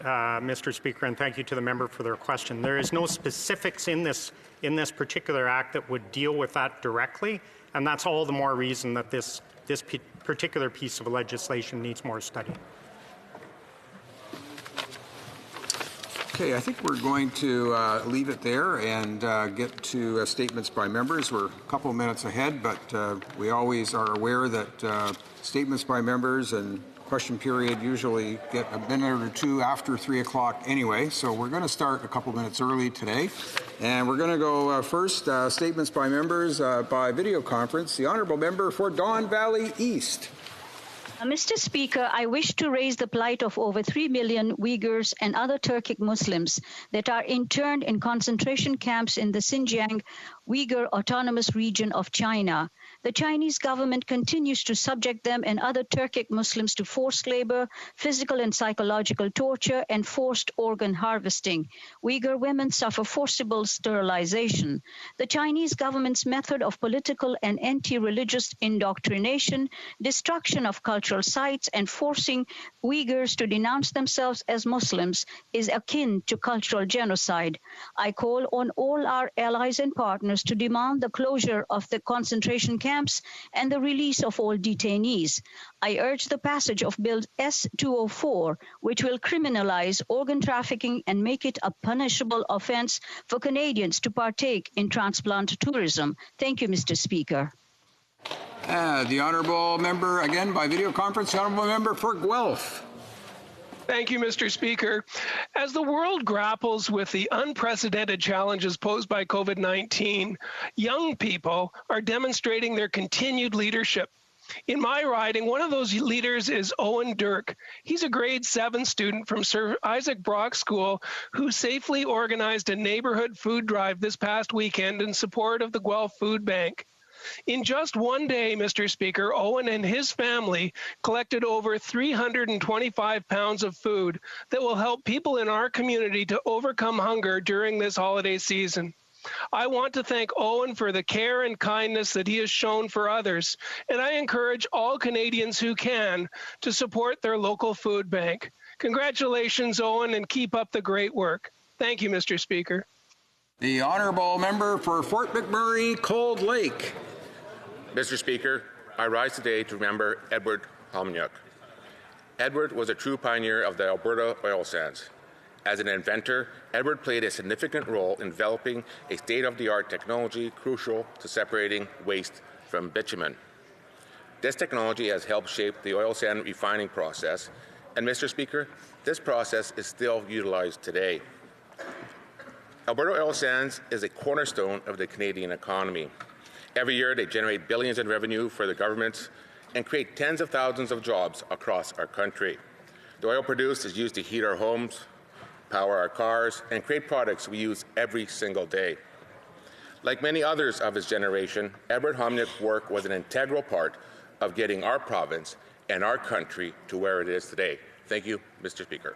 Mr. Speaker, and thank you to the member for their question. There is no specifics in this particular act that would deal with that directly, and that's all the more reason that this particular piece of legislation needs more study. Okay, I think we're going to leave it there and get to statements by members. We're a couple of minutes ahead, but we always are aware that statements by members and question period usually get a minute or two after 3 o'clock anyway, so we're going to start a couple minutes early today. And we're going to go first, statements by members by video conference. The Honourable Member for Don Valley East. Mr. Speaker, I wish to raise the plight of over 3 million Uyghurs and other Turkic Muslims that are interned in concentration camps in the Xinjiang Uyghur Autonomous Region of China. The Chinese government continues to subject them and other Turkic Muslims to forced labor, physical and psychological torture, and forced organ harvesting. Uyghur women suffer forcible sterilization. The Chinese government's method of political and anti-religious indoctrination, destruction of cultural sites, and forcing Uyghurs to denounce themselves as Muslims is akin to cultural genocide. I call on all our allies and partners to demand the closure of the concentration camps and the release of all detainees. I urge the passage of Bill S-204, which will criminalize organ trafficking and make it a punishable offense for Canadians to partake in transplant tourism. Thank you, Mr. Speaker. The Honourable Member, again by video conference, the Honourable Member for Guelph. Thank you, Mr. Speaker. As the world grapples with the unprecedented challenges posed by COVID-19, young people are demonstrating their continued leadership. In my riding, one of those leaders is Owen Dirk. He's a grade 7 student from Sir Isaac Brock School who safely organized a neighborhood food drive this past weekend in support of the Guelph Food Bank. In just one day, Mr. Speaker, Owen and his family collected over 325 pounds of food that will help people in our community to overcome hunger during this holiday season. I want to thank Owen for the care and kindness that he has shown for others, and I encourage all Canadians who can to support their local food bank. Congratulations, Owen, and keep up the great work. Thank you, Mr. Speaker. The Honourable Member for Fort McMurray, Cold Lake. Mr. Speaker, I rise today to remember Edward Homniuk. Edward was a true pioneer of the Alberta oil sands. As an inventor, Edward played a significant role in developing a state-of-the-art technology crucial to separating waste from bitumen. This technology has helped shape the oil sand refining process, and Mr. Speaker, this process is still utilized today. Alberta oil sands is a cornerstone of the Canadian economy. Every year, they generate billions in revenue for the governments and create tens of thousands of jobs across our country. The oil produced is used to heat our homes, power our cars, and create products we use every single day. Like many others of his generation, Edward Homniuk's work was an integral part of getting our province and our country to where it is today. Thank you, Mr. Speaker.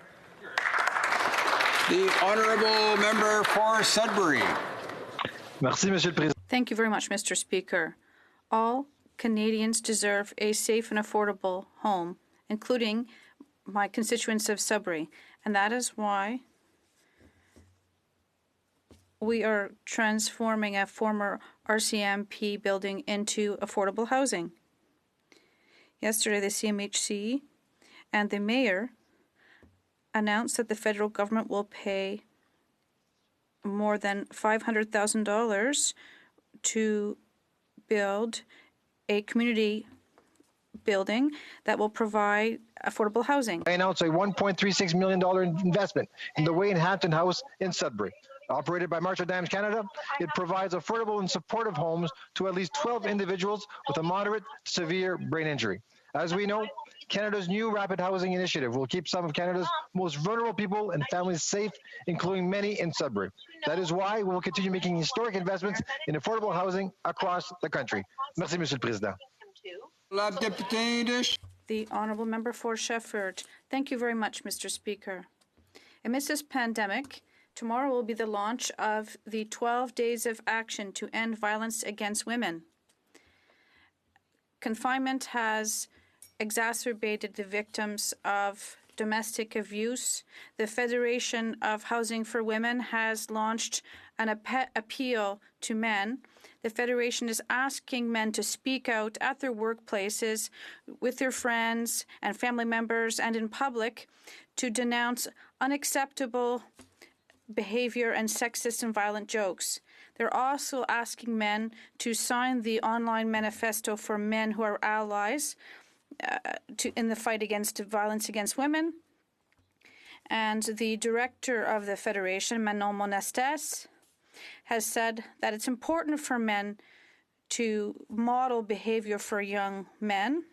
The Honourable Member for Sudbury. Merci, Monsieur le Président. Thank you very much, Mr. Speaker. All Canadians deserve a safe and affordable home, including my constituents of Sudbury, and that is why we are transforming a former RCMP building into affordable housing. Yesterday, the CMHC and the mayor announced that the federal government will pay more than $500,000 to build a community building that will provide affordable housing. I announced a $1.36 million investment in the Wayne Hampton House in Sudbury. Operated by Marshall Dams Canada, it provides affordable and supportive homes to at least 12 individuals with a moderate to severe brain injury. As we know, Canada's new rapid housing initiative will keep some of Canada's most vulnerable people and families safe, including many in Sudbury. That is why we will continue making historic investments in affordable housing across the country. Merci, Monsieur le Président. The Honourable Member for Shefford. Thank you very much, Mr. Speaker. Amidst this pandemic, tomorrow will be the launch of the 12 Days of Action to End Violence Against Women. Confinement has exacerbated the victims of domestic abuse. The Federation of Housing for Women has launched an appeal to men. The Federation is asking men to speak out at their workplaces, with their friends and family members, and in public to denounce unacceptable behavior and sexist and violent jokes. They're also asking men to sign the online manifesto for men who are allies in the fight against violence against women. And the director of the Federation, Manon Monastes, has said that it's important for men to model behavior for young men.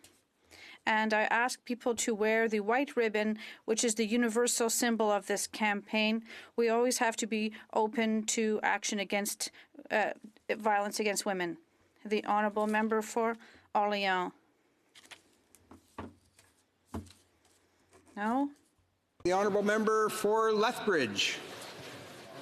And I ask people to wear the white ribbon, which is the universal symbol of this campaign. We always have to be open to action against violence against women. The honourable member for Orléans. No? The honourable member for Lethbridge.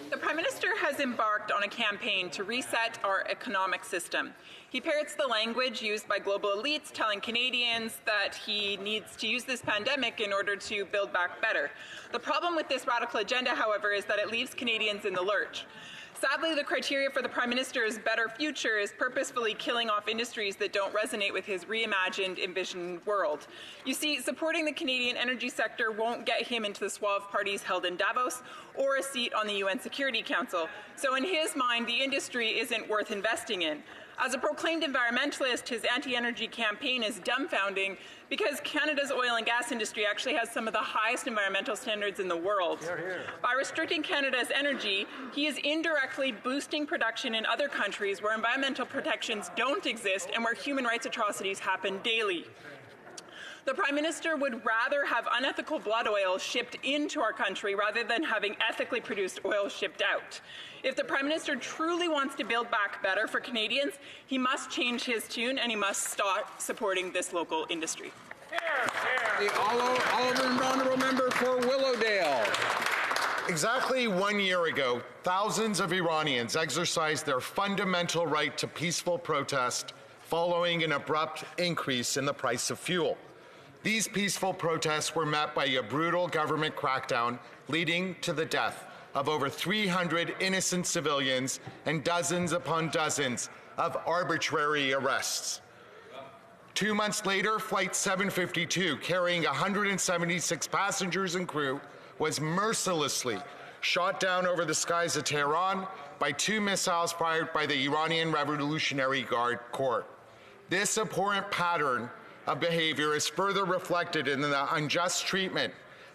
The Prime Minister has embarked on a campaign to reset our economic system. He parrots the language used by global elites, telling Canadians that he needs to use this pandemic in order to build back better. The problem with this radical agenda, however, is that it leaves Canadians in the lurch. Sadly, the criteria for the Prime Minister's better future is purposefully killing off industries that don't resonate with his reimagined, envisioned world. You see, supporting the Canadian energy sector won't get him into the suave parties held in Davos or a seat on the UN Security Council. So in his mind, the industry isn't worth investing in. As a proclaimed environmentalist, his anti-energy campaign is dumbfounding because Canada's oil and gas industry actually has some of the highest environmental standards in the world. Hear, hear. By restricting Canada's energy, he is indirectly boosting production in other countries where environmental protections don't exist and where human rights atrocities happen daily. The Prime Minister would rather have unethical blood oil shipped into our country rather than having ethically produced oil shipped out. If the Prime Minister truly wants to build back better for Canadians, he must change his tune and he must stop supporting this local industry. The honourable member for Willowdale. Exactly 1 year ago, thousands of Iranians exercised their fundamental right to peaceful protest following an abrupt increase in the price of fuel. These peaceful protests were met by a brutal government crackdown, leading to the death of over 300 innocent civilians and dozens upon dozens of arbitrary arrests. 2 months later, Flight 752, carrying 176 passengers and crew, was mercilessly shot down over the skies of Tehran by 2 missiles fired by the Iranian Revolutionary Guard Corps. This abhorrent pattern of behavior is further reflected in the unjust treatment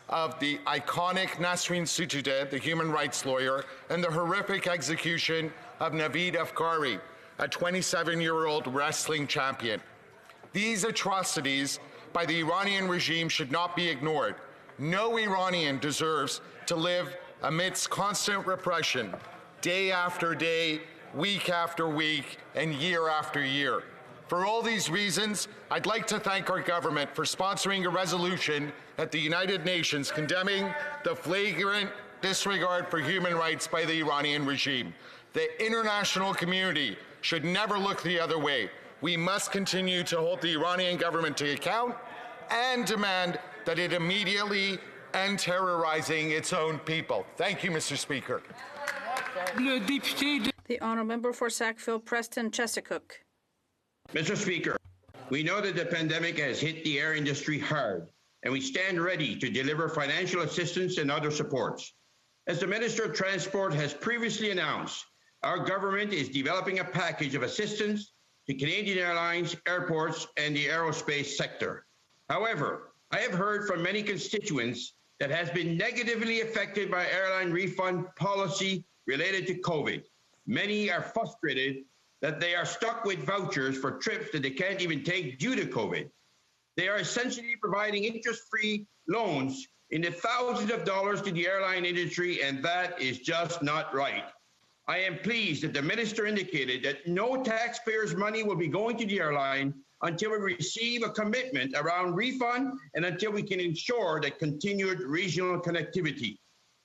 of the iconic Nasrin Sotoudeh, the human rights lawyer, and the horrific execution of Naveed Afkari, a 27-year-old wrestling champion. These atrocities by the Iranian regime should not be ignored. No Iranian deserves to live amidst constant repression, day after day, week after week, and year after year. For all these reasons, I'd like to thank our government for sponsoring a resolution at the United Nations condemning the flagrant disregard for human rights by the Iranian regime. The international community should never look the other way. We must continue to hold the Iranian government to account and demand that it immediately end terrorizing its own people. Thank you, Mr. Speaker. The honourable member for Sackville Preston Chesapeake. Mr. Speaker, we know that the pandemic has hit the air industry hard, and we stand ready to deliver financial assistance and other supports. As the Minister of Transport has previously announced, our government is developing a package of assistance to Canadian airlines, airports, and the aerospace sector. However, I have heard from many constituents that has been negatively affected by airline refund policy related to COVID. Many are frustrated that they are stuck with vouchers for trips that they can't even take due to COVID. They are essentially providing interest-free loans in the thousands of dollars to the airline industry, and that is just not right. I am pleased that the Minister indicated that no taxpayers' money will be going to the airline until we receive a commitment around refund and until we can ensure that continued regional connectivity.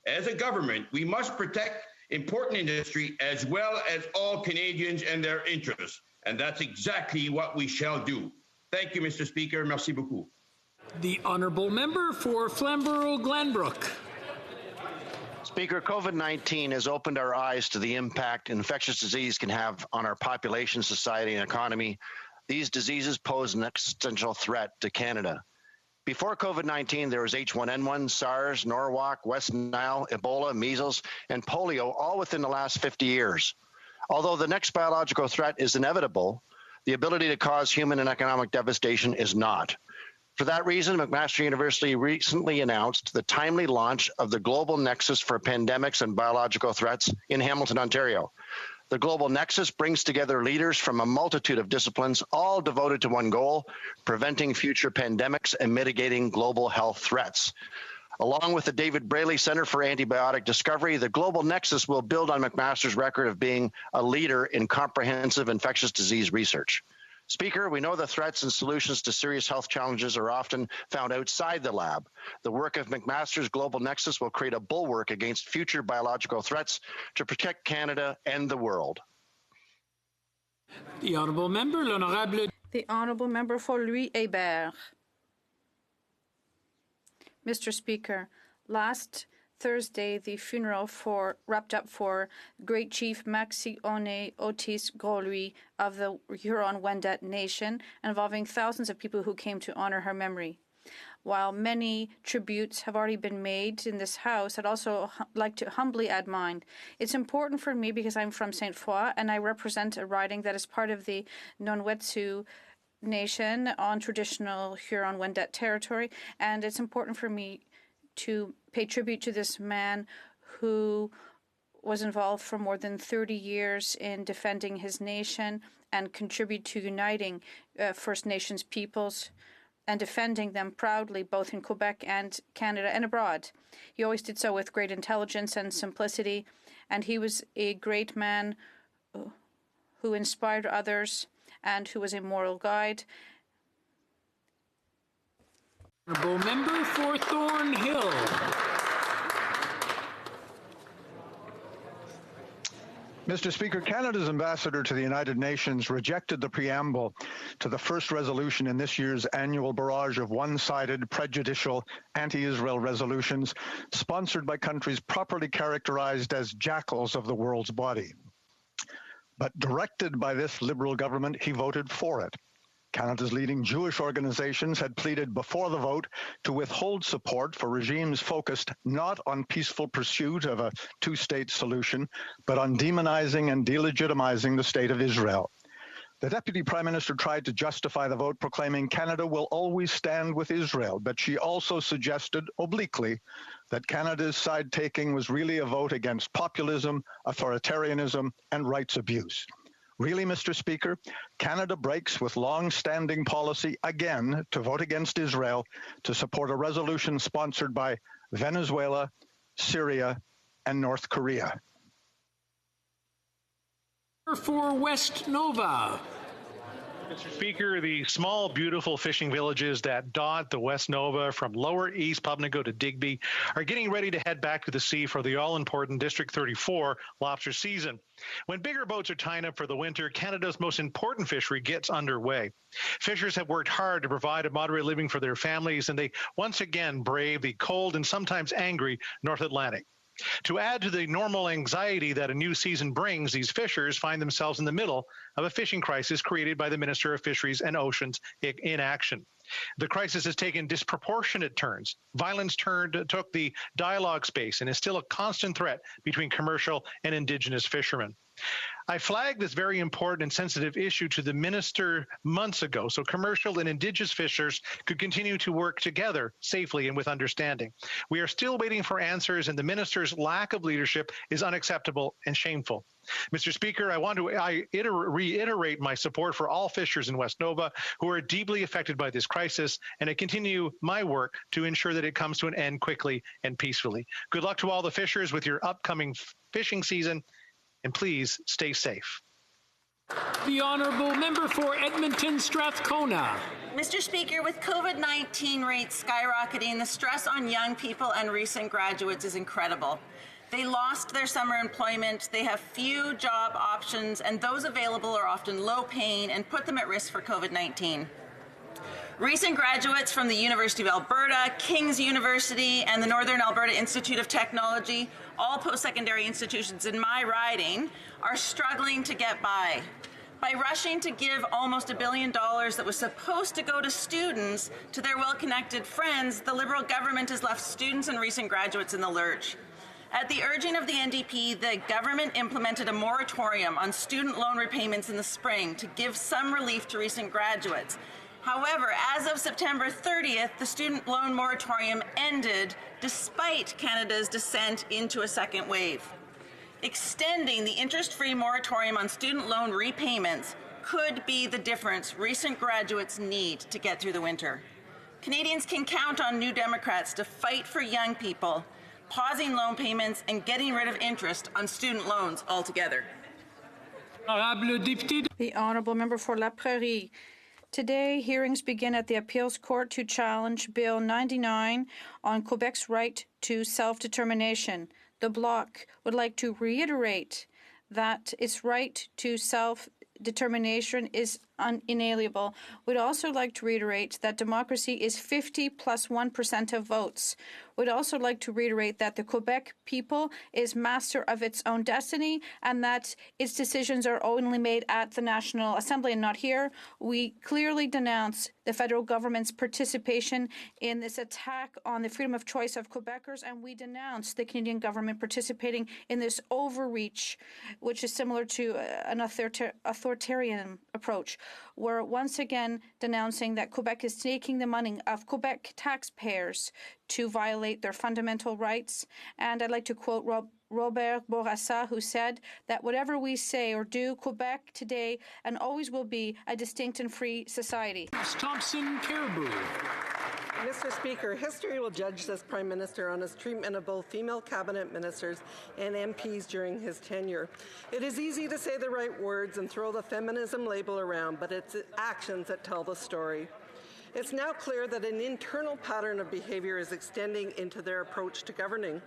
As a government, we must protect important industry as well as all Canadians and their interests. And that's exactly what we shall do. Thank you, Mr. Speaker. Merci beaucoup. The honourable member for Flamborough-Glanbrook. Speaker, COVID-19 has opened our eyes to the impact infectious disease can have on our population, society, and economy. These diseases pose an existential threat to Canada. Before COVID-19, there was H1N1, SARS, Norwalk, West Nile, Ebola, measles, and polio, all within the last 50 years. Although the next biological threat is inevitable, the ability to cause human and economic devastation is not. For that reason, McMaster University recently announced the timely launch of the Global Nexus for Pandemics and Biological Threats in Hamilton, Ontario. The Global Nexus brings together leaders from a multitude of disciplines, all devoted to one goal: preventing future pandemics and mitigating global health threats. Along with the David Braley Center for Antibiotic Discovery, the Global Nexus will build on McMaster's record of being a leader in comprehensive infectious disease research. Speaker, we know the threats and solutions to serious health challenges are often found outside the lab. The work of McMaster's Global Nexus will create a bulwark against future biological threats to protect Canada and the world. The honourable member, l'honorable. The honourable member for Louis-Hébert. Mr. Speaker, last Thursday, the funeral wrapped up for Great Chief Maxi-One Otis Gros-Louis of the Huron-Wendat Nation, involving thousands of people who came to honor her memory. While many tributes have already been made in this House, I'd also like to humbly add mine. It's important for me because I'm from Sainte Foy and I represent a riding that is part of the Nonwetsu Nation on traditional Huron-Wendat territory, and it's important for me to pay tribute to this man who was involved for more than 30 years in defending his nation and contribute to uniting First Nations peoples and defending them proudly, both in Quebec and Canada and abroad. He always did so with great intelligence and simplicity, and he was a great man who inspired others and who was a moral guide. Honourable member for Thornhill. Mr. Speaker, Canada's ambassador to the United Nations rejected the preamble to the first resolution in this year's annual barrage of one-sided, prejudicial, anti-Israel resolutions sponsored by countries properly characterized as jackals of the world's body. But directed by this Liberal government, he voted for it. Canada's leading Jewish organizations had pleaded before the vote to withhold support for regimes focused not on peaceful pursuit of a two-state solution, but on demonizing and delegitimizing the state of Israel. The Deputy Prime Minister tried to justify the vote, proclaiming Canada will always stand with Israel, but she also suggested obliquely that Canada's side-taking was really a vote against populism, authoritarianism, and rights abuse. Really, Mr. Speaker, Canada breaks with long-standing policy again to vote against Israel to support a resolution sponsored by Venezuela, Syria, and North Korea. For West Nova. Mr. Speaker, the small, beautiful fishing villages that dot the West Nova from Lower East Pubnico to Digby are getting ready to head back to the sea for the all-important District 34 lobster season. When bigger boats are tying up for the winter, Canada's most important fishery gets underway. Fishers have worked hard to provide a moderate living for their families, and they once again brave the cold and sometimes angry North Atlantic. To add to the normal anxiety that a new season brings, these fishers find themselves in the middle of a fishing crisis created by the Minister of Fisheries and Oceans inaction. The crisis has taken disproportionate turns. Violence took the dialogue space and is still a constant threat between commercial and Indigenous fishermen. I flagged this very important and sensitive issue to the minister months ago so commercial and Indigenous fishers could continue to work together safely and with understanding. We are still waiting for answers, and the minister's lack of leadership is unacceptable and shameful. Mr. Speaker, I want to reiterate my support for all fishers in West Nova who are deeply affected by this crisis, and I continue my work to ensure that it comes to an end quickly and peacefully. Good luck to all the fishers with your upcoming fishing season, and please stay safe. The honourable member for Edmonton Strathcona. Mr. Speaker, with COVID-19 rates skyrocketing, the stress on young people and recent graduates is incredible. They lost their summer employment, they have few job options, and those available are often low paying and put them at risk for COVID-19. Recent graduates from the University of Alberta, King's University, and the Northern Alberta Institute of Technology, all post-secondary institutions in my riding, are struggling to get by. By rushing to give almost $1 billion that was supposed to go to students to their well-connected friends, the Liberal government has left students and recent graduates in the lurch. At the urging of the NDP, the government implemented a moratorium on student loan repayments in the spring to give some relief to recent graduates. However, as of September 30th, the student loan moratorium ended despite Canada's descent into a second wave. Extending the interest-free moratorium on student loan repayments could be the difference recent graduates need to get through the winter. Canadians can count on New Democrats to fight for young people, pausing loan payments and getting rid of interest on student loans altogether. The Honourable Member for La Prairie. Today, hearings begin at the Appeals Court to challenge Bill 99 on Quebec's right to self-determination. The Bloc would like to reiterate that its right to self-determination is inalienable. We'd also like to reiterate that democracy is 50 plus 1% of votes. We'd also like to reiterate that the Quebec people is master of its own destiny and that its decisions are only made at the National Assembly and not here. We clearly denounce the federal government's participation in this attack on the freedom of choice of Quebecers, and we denounce the Canadian government participating in this overreach, which is similar to an authoritarian approach. We're once again denouncing that Quebec is taking the money of Quebec taxpayers to violate their fundamental rights. And I'd like to quote Robert Bourassa, who said that whatever we say or do, Quebec today and always will be a distinct and free society. Thompson Caribou. Mr. Speaker, history will judge this Prime Minister on his treatment of both female cabinet ministers and MPs during his tenure. It is easy to say the right words and throw the feminism label around, but it's actions that tell the story. It's now clear that an internal pattern of behaviour is extending into their approach to governing.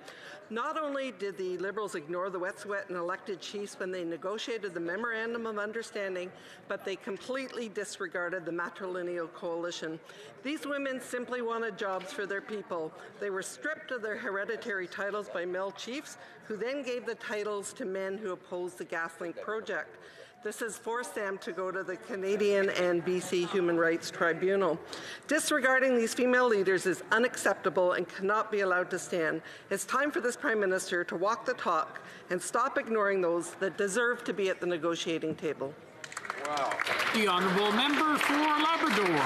Not only did the Liberals ignore the Wet'suwet'en elected chiefs when they negotiated the Memorandum of Understanding, but they completely disregarded the matrilineal coalition. These women simply wanted jobs for their people. They were stripped of their hereditary titles by male chiefs, who then gave the titles to men who opposed the GasLink project. This has forced them to go to the Canadian and BC Human Rights Tribunal. Disregarding these female leaders is unacceptable and cannot be allowed to stand. It's time for this Prime Minister to walk the talk and stop ignoring those that deserve to be at the negotiating table. Wow. The Honourable Member for Labrador.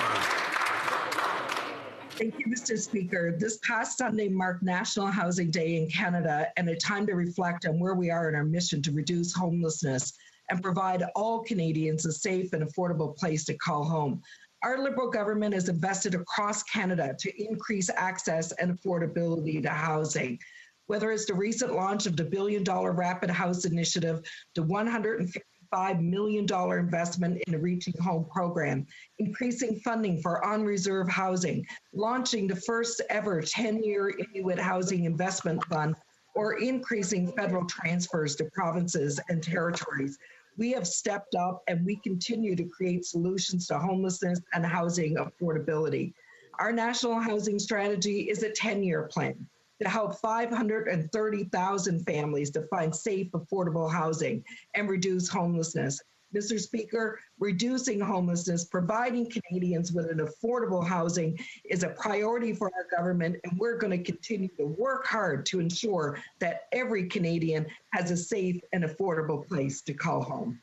Thank you, Mr. Speaker. This past Sunday marked National Housing Day in Canada and a time to reflect on where we are in our mission to reduce homelessness and provide all Canadians a safe and affordable place to call home. Our Liberal government has invested across Canada to increase access and affordability to housing. Whether it's the recent launch of the $1 billion Rapid House Initiative, the $155 million investment in the Reaching Home program, increasing funding for on-reserve housing, launching the first ever 10-year Inuit Housing Investment Fund, or increasing federal transfers to provinces and territories. We have stepped up and we continue to create solutions to homelessness and housing affordability. Our national housing strategy is a 10-year plan to help 530,000 families to find safe, affordable housing and reduce homelessness. Mr. Speaker, reducing homelessness, providing Canadians with an affordable housing is a priority for our government, and we're going to continue to work hard to ensure that every Canadian has a safe and affordable place to call home.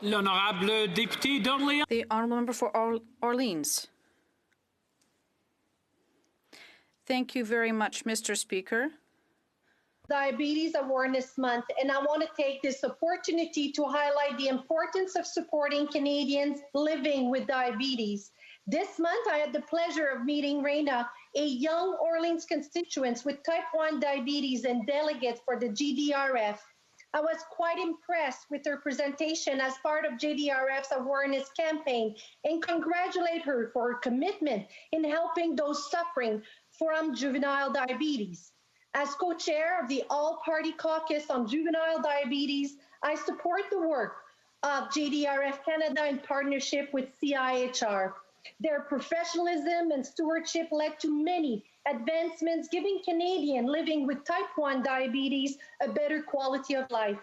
L'honorable député d'Orléans. The Honourable Member for Orleans. Thank you very much, Mr. Speaker. Diabetes Awareness Month, and I want to take this opportunity to highlight the importance of supporting Canadians living with diabetes. This month, I had the pleasure of meeting Reina, a young Orleans constituent with type 1 diabetes and delegate for the GDRF. I was quite impressed with her presentation as part of JDRF's awareness campaign and congratulate her for her commitment in helping those suffering from juvenile diabetes. As co-chair of the All-Party Caucus on Juvenile Diabetes, I support the work of JDRF Canada in partnership with CIHR. Their professionalism and stewardship led to many advancements, giving Canadians living with type 1 diabetes a better quality of life.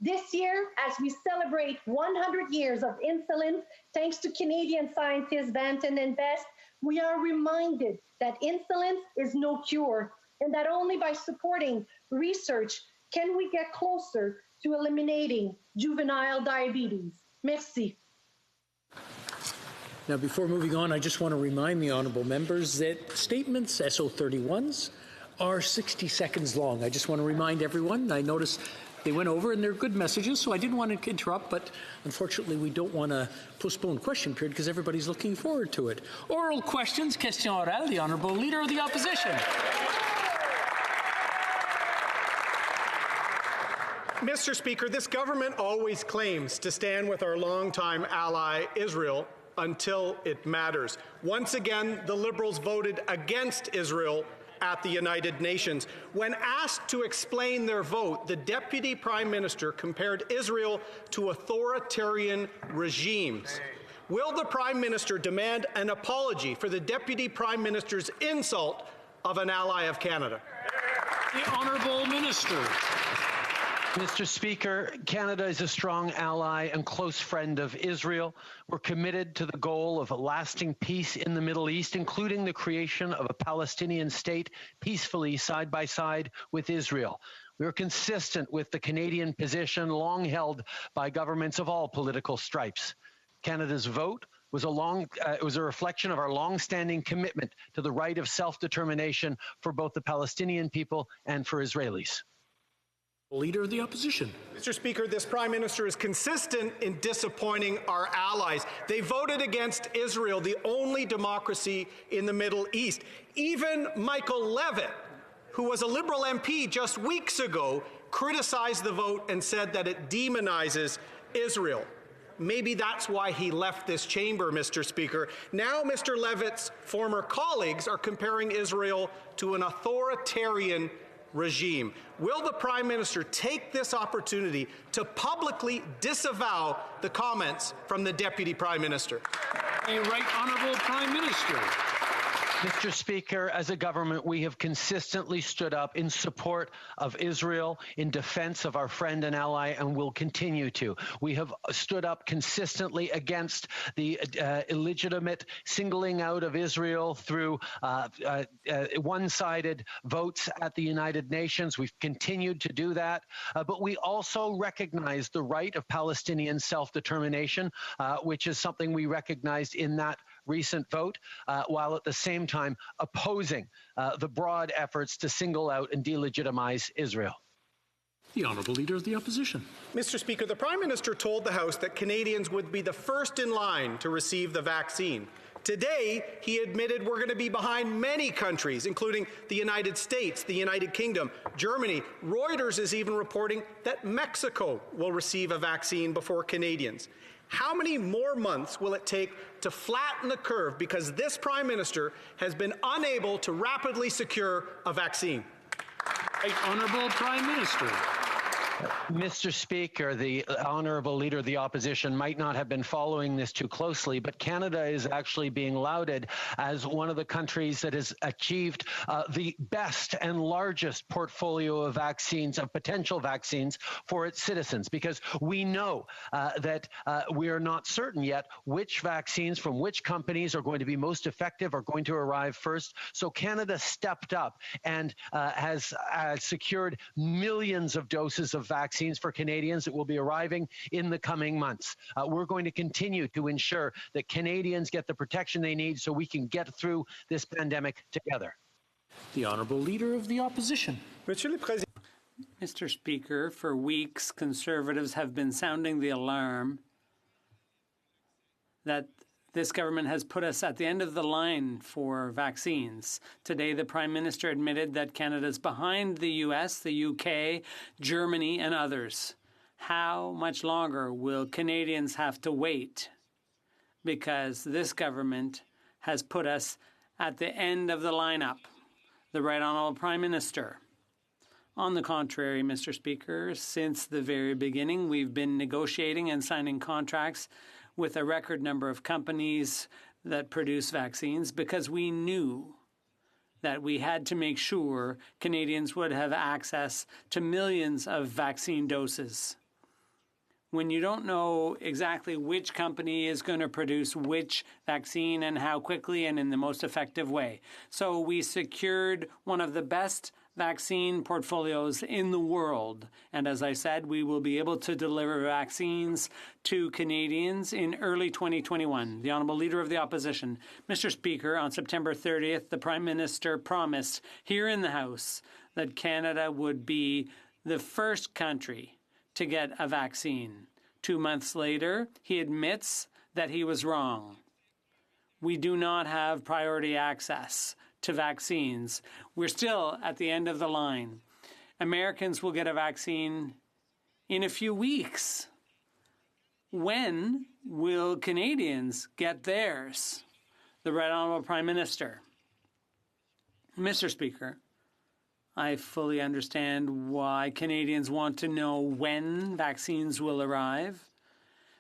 This year, as we celebrate 100 years of insulin, thanks to Canadian scientists Banton and Best, we are reminded that insulin is no cure, and that only by supporting research can we get closer to eliminating juvenile diabetes. Merci. Now, before moving on, I just want to remind the honourable members that statements, SO31s, are 60 seconds long. I just want to remind everyone. I noticed they went over and they're good messages, so I didn't want to interrupt, but unfortunately we don't want to postpone question period because everybody's looking forward to it. Oral questions, question orale, the Honourable Leader of the Opposition. Mr. Speaker, this government always claims to stand with our longtime ally, Israel, until it matters. Once again, the Liberals voted against Israel at the United Nations. When asked to explain their vote, the Deputy Prime Minister compared Israel to authoritarian regimes. Will the Prime Minister demand an apology for the Deputy Prime Minister's insult of an ally of Canada? The Honourable Minister. Mr. Speaker, Canada is a strong ally and close friend of Israel. We're committed to the goal of a lasting peace in the Middle East, including the creation of a Palestinian state peacefully side by side with Israel. We're consistent with the Canadian position long held by governments of all political stripes. Canada's vote was a reflection of our long-standing commitment to the right of self-determination for both the Palestinian people and for Israelis. Leader of the Opposition. Mr. Speaker, this Prime Minister is consistent in disappointing our allies. They voted against Israel, the only democracy in the Middle East. Even Michael Levitt, who was a Liberal MP just weeks ago, criticized the vote and said that it demonizes Israel. Maybe that's why he left this chamber, Mr. Speaker. Now Mr. Levitt's former colleagues are comparing Israel to an authoritarian regime. Will the Prime Minister take this opportunity to publicly disavow the comments from the Deputy Prime Minister? A right honourable Prime Minister. Mr. Speaker, as a government, we have consistently stood up in support of Israel, in defense of our friend and ally, and will continue to. We have stood up consistently against the illegitimate singling out of Israel through one-sided votes at the United Nations. We've continued to do that, but we also recognize the right of Palestinian self-determination, which is something we recognized in that recent vote, while at the same time opposing the broad efforts to single out and delegitimize Israel. The Honourable Leader of the Opposition. Mr. Speaker, the Prime Minister told the House that Canadians would be the first in line to receive the vaccine. Today, he admitted we're going to be behind many countries, including the United States, the United Kingdom, Germany. Reuters is even reporting that Mexico will receive a vaccine before Canadians. How many more months will it take to flatten the curve because this Prime Minister has been unable to rapidly secure a vaccine? Right Honourable Prime Minister. Mr. Speaker, the Honourable Leader of the Opposition might not have been following this too closely, but Canada is actually being lauded as one of the countries that has achieved the best and largest portfolio of vaccines, of potential vaccines for its citizens, because we know that we are not certain yet which vaccines from which companies are going to be most effective, are going to arrive first. So Canada stepped up and has secured millions of doses of vaccines for Canadians that will be arriving in the coming months. We're going to continue to ensure that Canadians get the protection they need so we can get through this pandemic together. The Honourable Leader of the Opposition. Mr. Speaker, for weeks, Conservatives have been sounding the alarm that this government has put us at the end of the line for vaccines. Today, the Prime Minister admitted that Canada's behind the US, the UK, Germany, and others. How much longer will Canadians have to wait? Because this government has put us at the end of the lineup. The Right Honourable Prime Minister. On the contrary, Mr. Speaker, since the very beginning, we've been negotiating and signing contracts with a record number of companies that produce vaccines because we knew that we had to make sure Canadians would have access to millions of vaccine doses. When you don't know exactly which company is going to produce which vaccine and how quickly and in the most effective way. So we secured one of the best vaccine portfolios in the world. And as I said, we will be able to deliver vaccines to Canadians in early 2021. The Honourable Leader of the Opposition. Mr. Speaker, on September 30th, the Prime Minister promised here in the House that Canada would be the first country to get a vaccine. 2 months later, he admits that he was wrong. We do not have priority access to vaccines. We're still at the end of the line. Americans will get a vaccine in a few weeks. When will Canadians get theirs? The Right Honourable Prime Minister. Mr. Speaker, I fully understand why Canadians want to know when vaccines will arrive,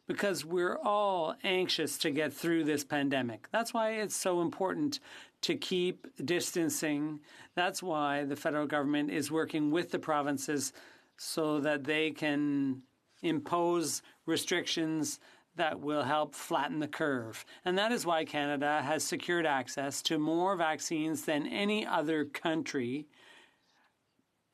because we're all anxious to get through this pandemic. That's why it's so important to keep distancing. That's why the federal government is working with the provinces so that they can impose restrictions that will help flatten the curve. And that is why Canada has secured access to more vaccines than any other country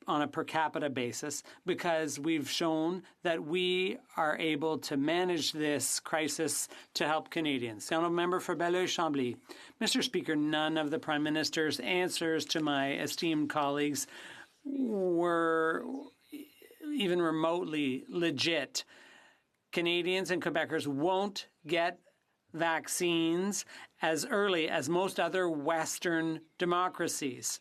on a per capita basis, because we've shown that we are able to manage this crisis to help Canadians. The Honourable Member for Belleuil-Chambly. Mr. Speaker, none of the Prime Minister's answers to my esteemed colleagues were even remotely legit. Canadians and Quebecers won't get vaccines as early as most other Western democracies.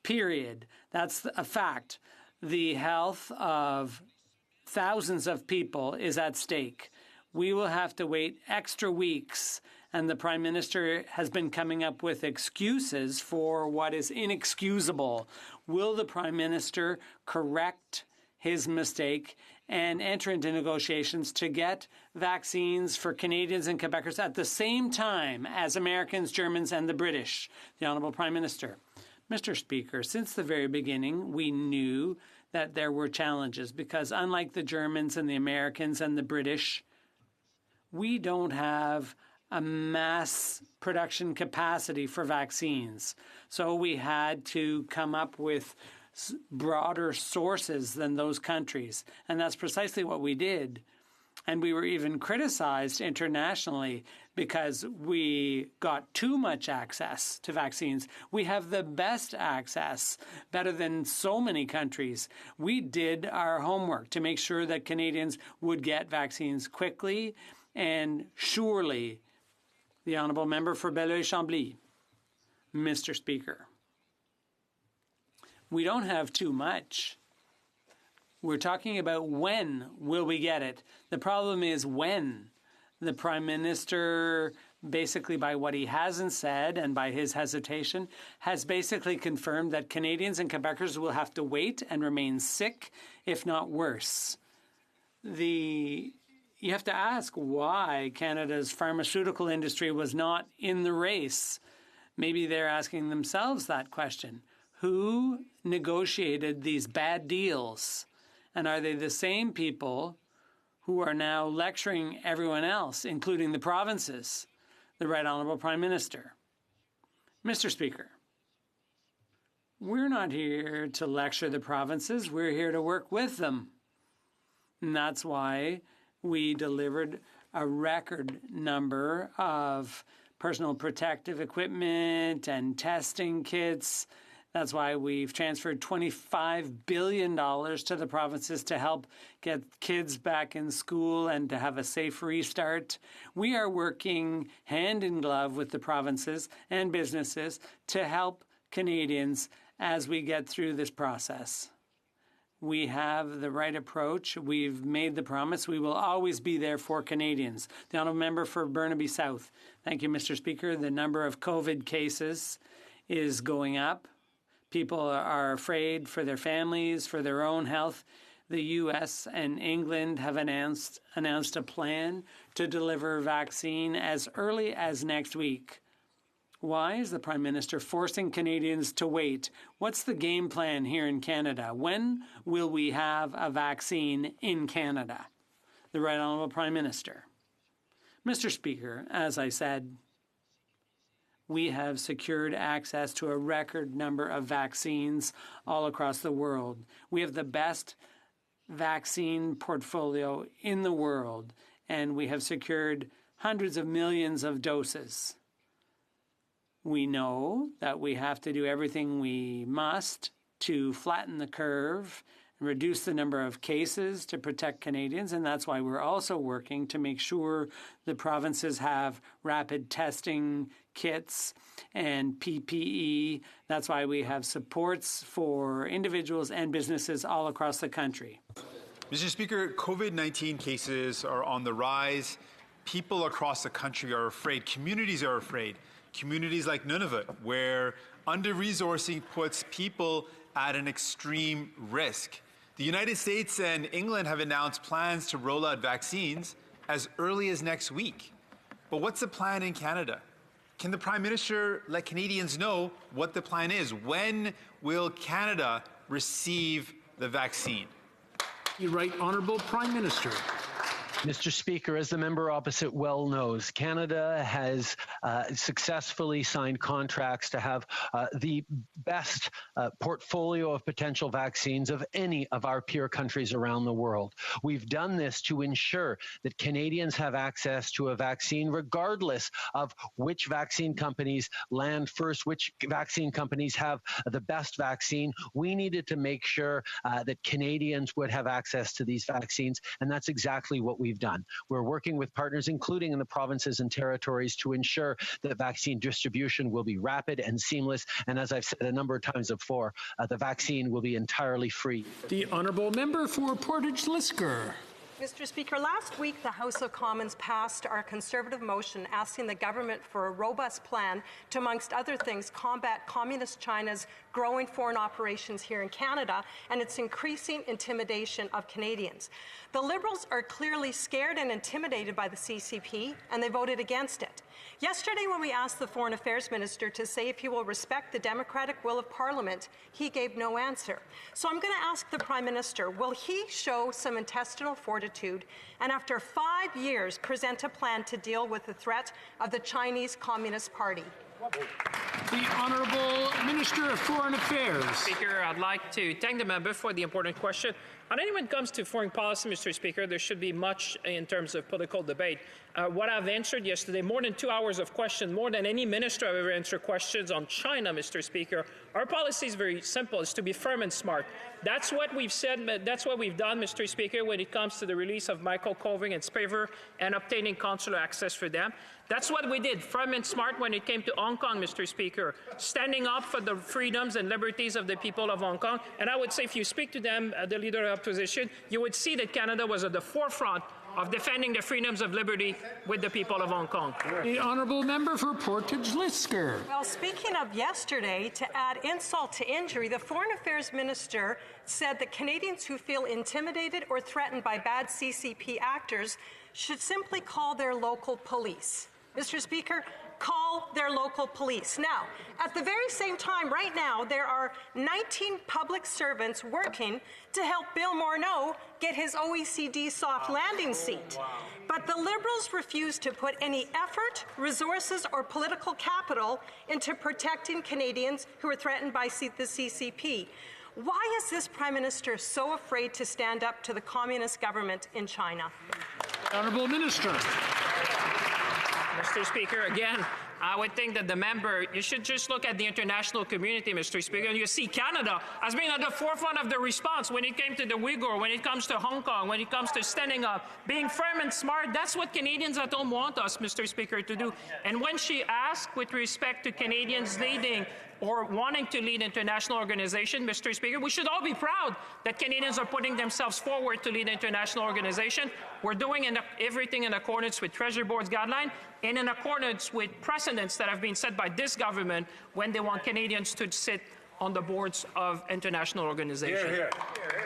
Period. That's a fact. The health of thousands of people is at stake. We will have to wait extra weeks, and the Prime Minister has been coming up with excuses for what is inexcusable. Will the Prime Minister correct his mistake and enter into negotiations to get vaccines for Canadians and Quebecers at the same time as Americans, Germans, and the British? The Honourable Prime Minister. Mr. Speaker, since the very beginning, we knew that there were challenges because unlike the Germans and the Americans and the British, we don't have a mass production capacity for vaccines. So we had to come up with broader sources than those countries. And that's precisely what we did. And we were even criticized internationally because we got too much access to vaccines. We have the best access, better than so many countries. We did our homework to make sure that Canadians would get vaccines quickly and surely. The Honourable Member for Belleuil-Chambly. Mr. Speaker, we don't have too much. We're talking about when will we get it. The problem is when. The Prime Minister, basically by what he hasn't said and by his hesitation, has basically confirmed that Canadians and Quebecers will have to wait and remain sick, if not worse. You have to ask why Canada's pharmaceutical industry was not in the race. Maybe they're asking themselves that question. Who negotiated these bad deals? And are they the same people who are now lecturing everyone else, including the provinces? The Right Honourable Prime Minister. Mr. Speaker, we're not here to lecture the provinces. We're here to work with them. And that's why we delivered a record number of personal protective equipment and testing kits. That's why we've transferred $25 billion to the provinces to help get kids back in school and to have a safe restart. We are working hand in glove with the provinces and businesses to help Canadians as we get through this process. We have the right approach. We've made the promise. We will always be there for Canadians. The Honourable Member for Burnaby South. Thank you, Mr. Speaker. The number of COVID cases is going up. People are afraid for their families, for their own health. The U.S. and England have announced a plan to deliver vaccine as early as next week. Why is the Prime Minister forcing Canadians to wait? What's the game plan here in Canada? When will we have a vaccine in Canada? The Right Honourable Prime Minister. Mr. Speaker, as I said, we have secured access to a record number of vaccines all across the world. We have the best vaccine portfolio in the world, and we have secured hundreds of millions of doses. We know that we have to do everything we must to flatten the curve and reduce the number of cases to protect Canadians, and that's why we're also working to make sure the provinces have rapid testing kits and PPE. That's why we have supports for individuals and businesses all across the country. Mr. Speaker, COVID-19 cases are on the rise. People across the country are afraid. Communities are afraid. Communities like Nunavut, where under-resourcing puts people at an extreme risk. The United States and England have announced plans to roll out vaccines as early as next week. But what's the plan in Canada? Can the Prime Minister let Canadians know what the plan is? When will Canada receive the vaccine? The Right Honourable Prime Minister. Mr. Speaker, as the member opposite well knows, Canada has successfully signed contracts to have the best portfolio of potential vaccines of any of our peer countries around the world. We've done this to ensure that Canadians have access to a vaccine regardless of which vaccine companies land first, which vaccine companies have the best vaccine. We needed to make sure that Canadians would have access to these vaccines, and that's exactly what we've done. We're working with partners, including in the provinces and territories, to ensure that vaccine distribution will be rapid and seamless. And as I've said a number of times before, the vaccine will be entirely free. The Honourable Member for Portage-Lisker. Mr. Speaker, last week the House of Commons passed our Conservative motion asking the government for a robust plan to, amongst other things, combat Communist China's growing foreign operations here in Canada and its increasing intimidation of Canadians. The Liberals are clearly scared and intimidated by the CCP, and they voted against it. Yesterday, when we asked the Foreign Affairs Minister to say if he will respect the democratic will of Parliament, he gave no answer. So I'm going to ask the Prime Minister, will he show some intestinal fortitude and after 5 years present a plan to deal with the threat of the Chinese Communist Party? The Honourable Minister of Foreign Affairs. Speaker, I'd like to thank the member for the important question. I think when it comes to foreign policy, Mr. Speaker, there should be much in terms of political debate. What I've answered yesterday, more than 2 hours of questions, more than any minister I've ever answered questions on China, Mr. Speaker. Our policy is very simple. It's to be firm and smart. That's what we've said. That's what we've done, Mr. Speaker, when it comes to the release of Michael Koving and Spavor and obtaining consular access for them. That's what we did, firm and smart, when it came to Hong Kong, Mr. Speaker, standing up for the freedoms and liberties of the people of Hong Kong. And I would say if you speak to them, the leader of opposition, you would see that Canada was at the forefront of defending the freedoms of liberty with the people of Hong Kong. The Honourable Member for Portage-Lisker. Well, speaking of yesterday, to add insult to injury, the Foreign Affairs Minister said that Canadians who feel intimidated or threatened by bad CCP actors should simply call their local police. Mr. Speaker, call their local police. Now, at the very same time, right now, there are 19 public servants working to help Bill Morneau get his OECD soft landing seat. But the Liberals refuse to put any effort, resources, or political capital into protecting Canadians who are threatened by the CCP. Why is this Prime Minister so afraid to stand up to the communist government in China? Honourable Minister. Mr. Speaker, again, I would think that the member, you should just look at the international community, Mr. Speaker, and you see Canada as being at the forefront of the response when it came to the Uyghur, when it comes to Hong Kong, when it comes to standing up, being firm and smart. That's what Canadians at home want us, Mr. Speaker, to do. And when she asked with respect to Canadians leading or wanting to lead international organization, Mr. Speaker, we should all be proud that Canadians are putting themselves forward to lead international organization. We're doing everything in accordance with Treasury Board's guideline and in accordance with precedents that have been set by this government when they want Canadians to sit on the boards of international organizations. Hear,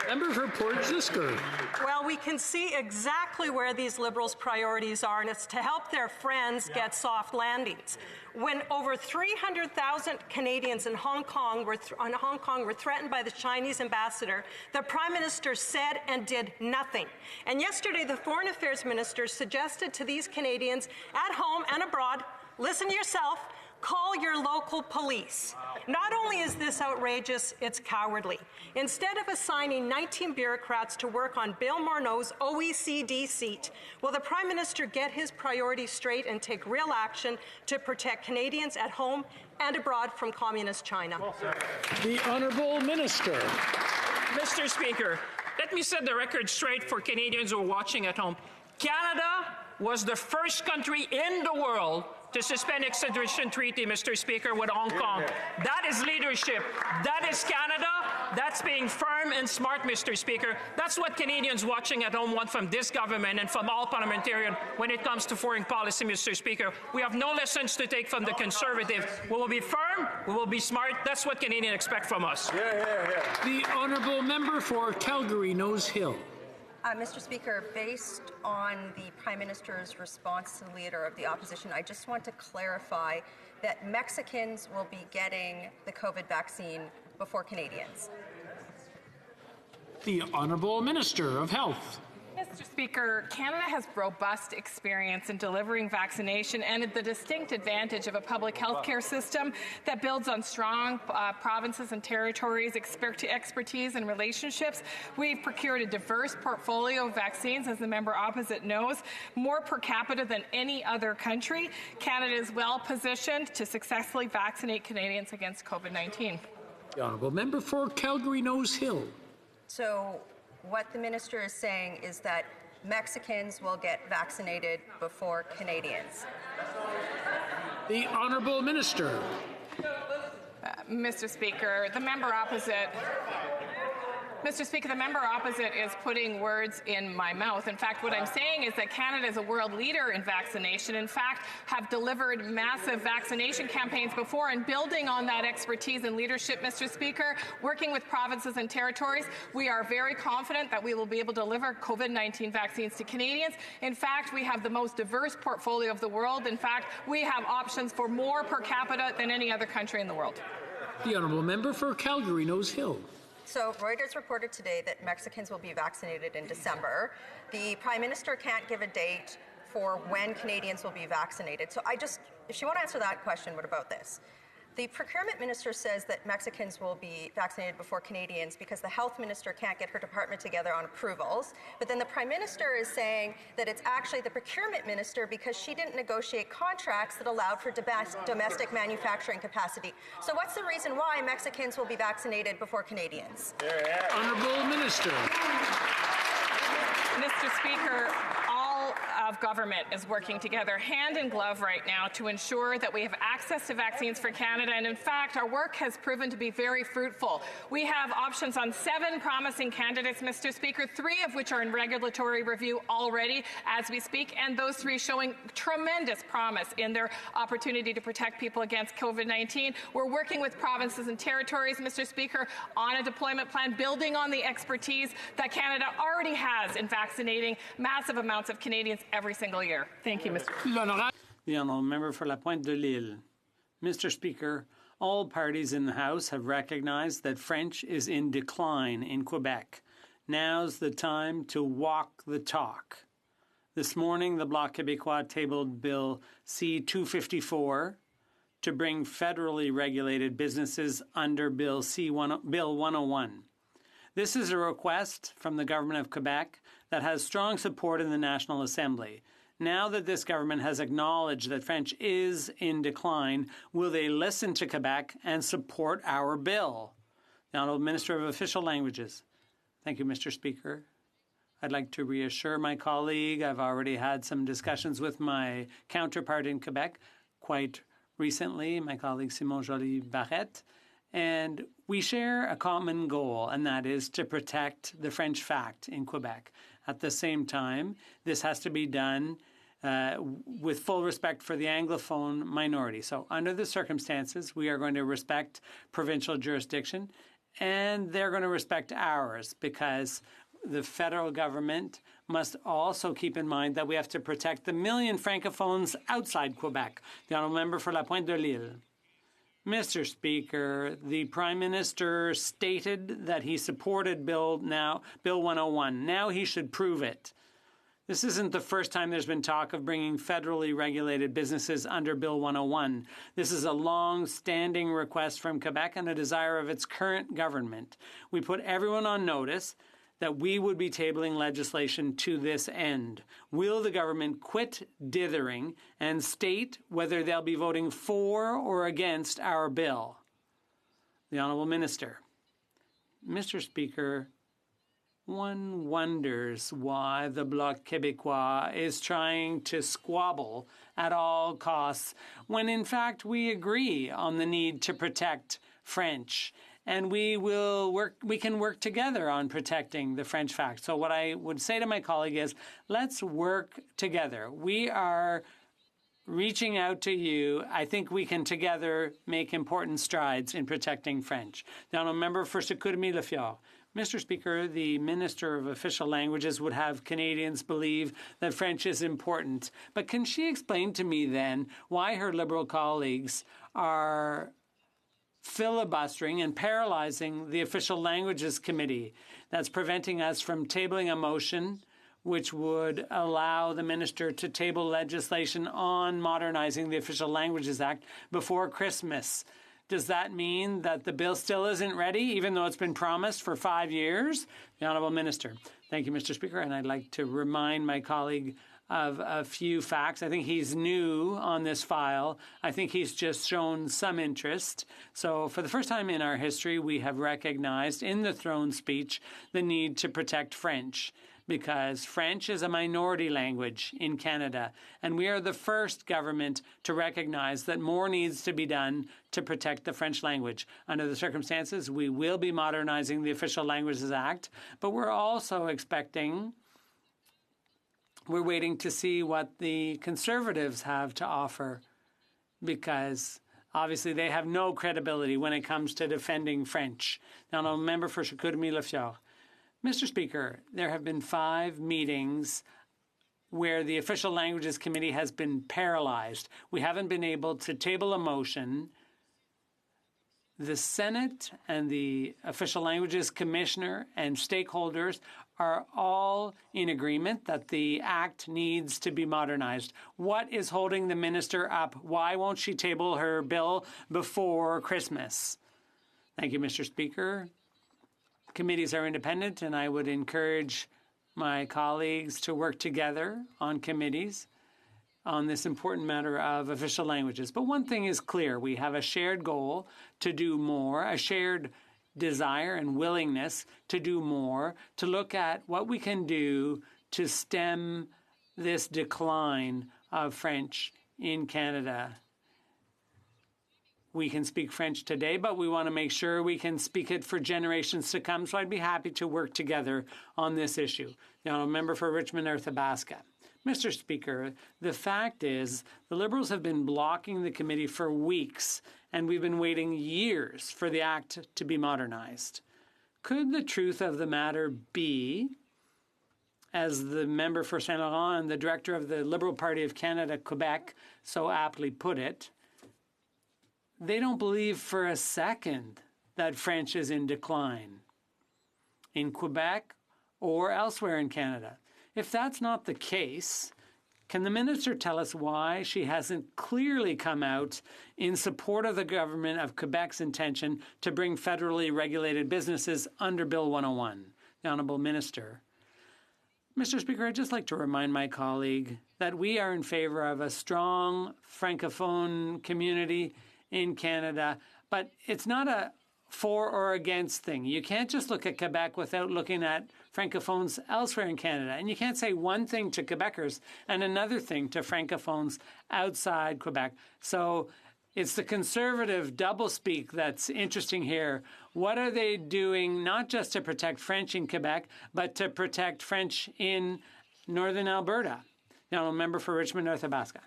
hear. Member for Port Zisker. Well, we can see exactly where these Liberals' priorities are, and it's to help their friends get soft landings. When over 300,000 Canadians in Hong Kong were threatened by the Chinese ambassador, the Prime Minister said and did nothing. And yesterday, the Foreign Affairs Minister suggested to these Canadians at home and abroad, listen to yourself, call your local police. Not only is this outrageous, it's cowardly. Instead of assigning 19 bureaucrats to work on Bill Morneau's OECD seat, will the Prime Minister get his priorities straight and take real action to protect Canadians at home and abroad from Communist China? The Honourable Minister. Mr. Speaker, let me set the record straight for Canadians who are watching at home. Canada was the first country in the world to suspend extradition treaty, Mr. Speaker, with Hong Kong. That is leadership. That is Canada. That's being firm and smart, Mr. Speaker. That's what Canadians watching at home want from this government and from all parliamentarians when it comes to foreign policy, Mr. Speaker. We have no lessons to take from the Conservatives. We will be firm. We will be smart. That's what Canadians expect from us. The Honourable Member for Calgary Nose Hill. Mr. Speaker, based on the Prime Minister's response to the Leader of the Opposition, I just want to clarify that Mexicans will be getting the COVID vaccine before Canadians. The Honourable Minister of Health. Mr. Speaker, Canada has robust experience in delivering vaccination and the distinct advantage of a public health care system that builds on strong provinces and territories' expertise and relationships. We've procured a diverse portfolio of vaccines, as the member opposite knows, more per capita than any other country. Canada is well positioned to successfully vaccinate Canadians against COVID-19. The Honourable Member for Calgary Nose Hill. So what the minister is saying is that Mexicans will get vaccinated before Canadians. The Honourable Minister. Mr. Speaker, the member opposite is putting words in my mouth. In fact, what I'm saying is that Canada is a world leader in vaccination. In fact, have delivered massive vaccination campaigns before, and building on that expertise and leadership, Mr. Speaker, working with provinces and territories, we are very confident that we will be able to deliver COVID-19 vaccines to Canadians. In fact, we have the most diverse portfolio of the world. In fact, we have options for more per capita than any other country in the world. The Honourable Member for Calgary Nose Hill. So Reuters reported today that Mexicans will be vaccinated in December. The Prime Minister can't give a date for when Canadians will be vaccinated. So if she won't answer that question, what about this? The Procurement Minister says that Mexicans will be vaccinated before Canadians because the Health Minister can't get her department together on approvals. But then the Prime Minister is saying that it's actually the Procurement Minister because she didn't negotiate contracts that allowed for domestic manufacturing capacity. So what's the reason why Mexicans will be vaccinated before Canadians? Honourable Minister. Mr. Speaker, all of government is working together hand in glove right now to ensure that we have access to vaccines for Canada. And in fact, our work has proven to be very fruitful. We have options on 7 promising candidates, Mr. Speaker, 3 of which are in regulatory review already as we speak, and those 3 showing tremendous promise in their opportunity to protect people against COVID-19. We're working with provinces and territories, Mr. Speaker, on a deployment plan building on the expertise that Canada already has in vaccinating massive amounts of Canadians every single year. Thank you, Mr. The Honourable Member for La Pointe de l'Île. Mr. Speaker, all parties in the House have recognized that French is in decline in Quebec. Now's the time to walk the talk. This morning, the Bloc Québécois tabled Bill C-254 to bring federally regulated businesses under Bill 101. This is a request from the Government of Quebec that has strong support in the National Assembly. Now that this government has acknowledged that French is in decline, will they listen to Quebec and support our bill? The Honourable Minister of Official Languages. Thank you, Mr. Speaker. I'd like to reassure my colleague I've already had some discussions with my counterpart in Quebec quite recently, my colleague Simon Joly-Barrette, and we share a common goal, and that is to protect the French fact in Quebec. At the same time, this has to be done with full respect for the Anglophone minority. So under the circumstances, we are going to respect provincial jurisdiction and they're going to respect ours, because the federal government must also keep in mind that we have to protect the million francophones outside Quebec. The honourable member for La Pointe de l'Île. Mr. Speaker, the Prime Minister stated that he supported Bill 101. Now he should prove it. This isn't the first time there's been talk of bringing federally regulated businesses under Bill 101. This is a long-standing request from Quebec and a desire of its current government. We put everyone on notice that we would be tabling legislation to this end. Will the government quit dithering and state whether they'll be voting for or against our bill? The Honourable Minister. Mr. Speaker, one wonders why the Bloc Québécois is trying to squabble at all costs when in fact we agree on the need to protect French. And we can work together on protecting the French fact. So what I would say to my colleague is, let's work together. We are reaching out to you. I think we can together make important strides in protecting French. The honourable member for Chicoutimi-Le-Fjord. Mr. Speaker, the Minister of Official Languages would have Canadians believe that French is important. But can she explain to me then why her Liberal colleagues are filibustering and paralyzing the Official Languages Committee? That's preventing us from tabling a motion which would allow the minister to table legislation on modernizing the Official Languages Act before Christmas. Does that mean that the bill still isn't ready, even though it's been promised for 5 years? The Honourable Minister. Thank you, Mr. Speaker, and I'd like to remind my colleague of a few facts. I think he's new on this file. I think he's just shown some interest. So for the first time in our history, we have recognized in the throne speech the need to protect French, because French is a minority language in Canada, and we are the first government to recognize that more needs to be done to protect the French language. Under the circumstances, we will be modernizing the Official Languages Act, but we're also we're waiting to see what the Conservatives have to offer, because obviously they have no credibility when it comes to defending French. Now, I'm a member for Chicoutimi-Le-Fjord. Mr. Speaker, there have been 5 meetings where the Official Languages Committee has been paralyzed. We haven't been able to table a motion. The Senate and the Official Languages Commissioner and stakeholders are all in agreement that the Act needs to be modernized. What is holding the minister up? Why won't she table her bill before Christmas? Thank you, Mr. Speaker. Committees are independent, and I would encourage my colleagues to work together on committees on this important matter of official languages. But one thing is clear. We have a shared goal to do more, a shared desire and willingness to do more, to look at what we can do to stem this decline of French in Canada. We can speak French today, but we want to make sure we can speak it for generations to come. So I'd be happy to work together on this issue. The honourable member for Richmond-Athabasca. Mr. Speaker, the fact is the Liberals have been blocking the committee for weeks, and we've been waiting years for the Act to be modernized. Could the truth of the matter be, as the member for Saint Laurent and the director of the Liberal Party of Canada, Quebec, so aptly put it, they don't believe for a second that French is in decline in Quebec or elsewhere in Canada? If that's not the case, can the minister tell us why she hasn't clearly come out in support of the government of Quebec's intention to bring federally regulated businesses under Bill 101? The Honourable Minister. Mr. Speaker, I'd just like to remind my colleague that we are in favour of a strong Francophone community in Canada, but it's not a for or against thing. You can't just look at Quebec without looking at Francophones elsewhere in Canada. And you can't say one thing to Quebecers and another thing to Francophones outside Quebec. So it's the Conservative doublespeak that's interesting here. What are they doing not just to protect French in Quebec, but to protect French in Northern Alberta? Now, a member for Richmond-Athabasca.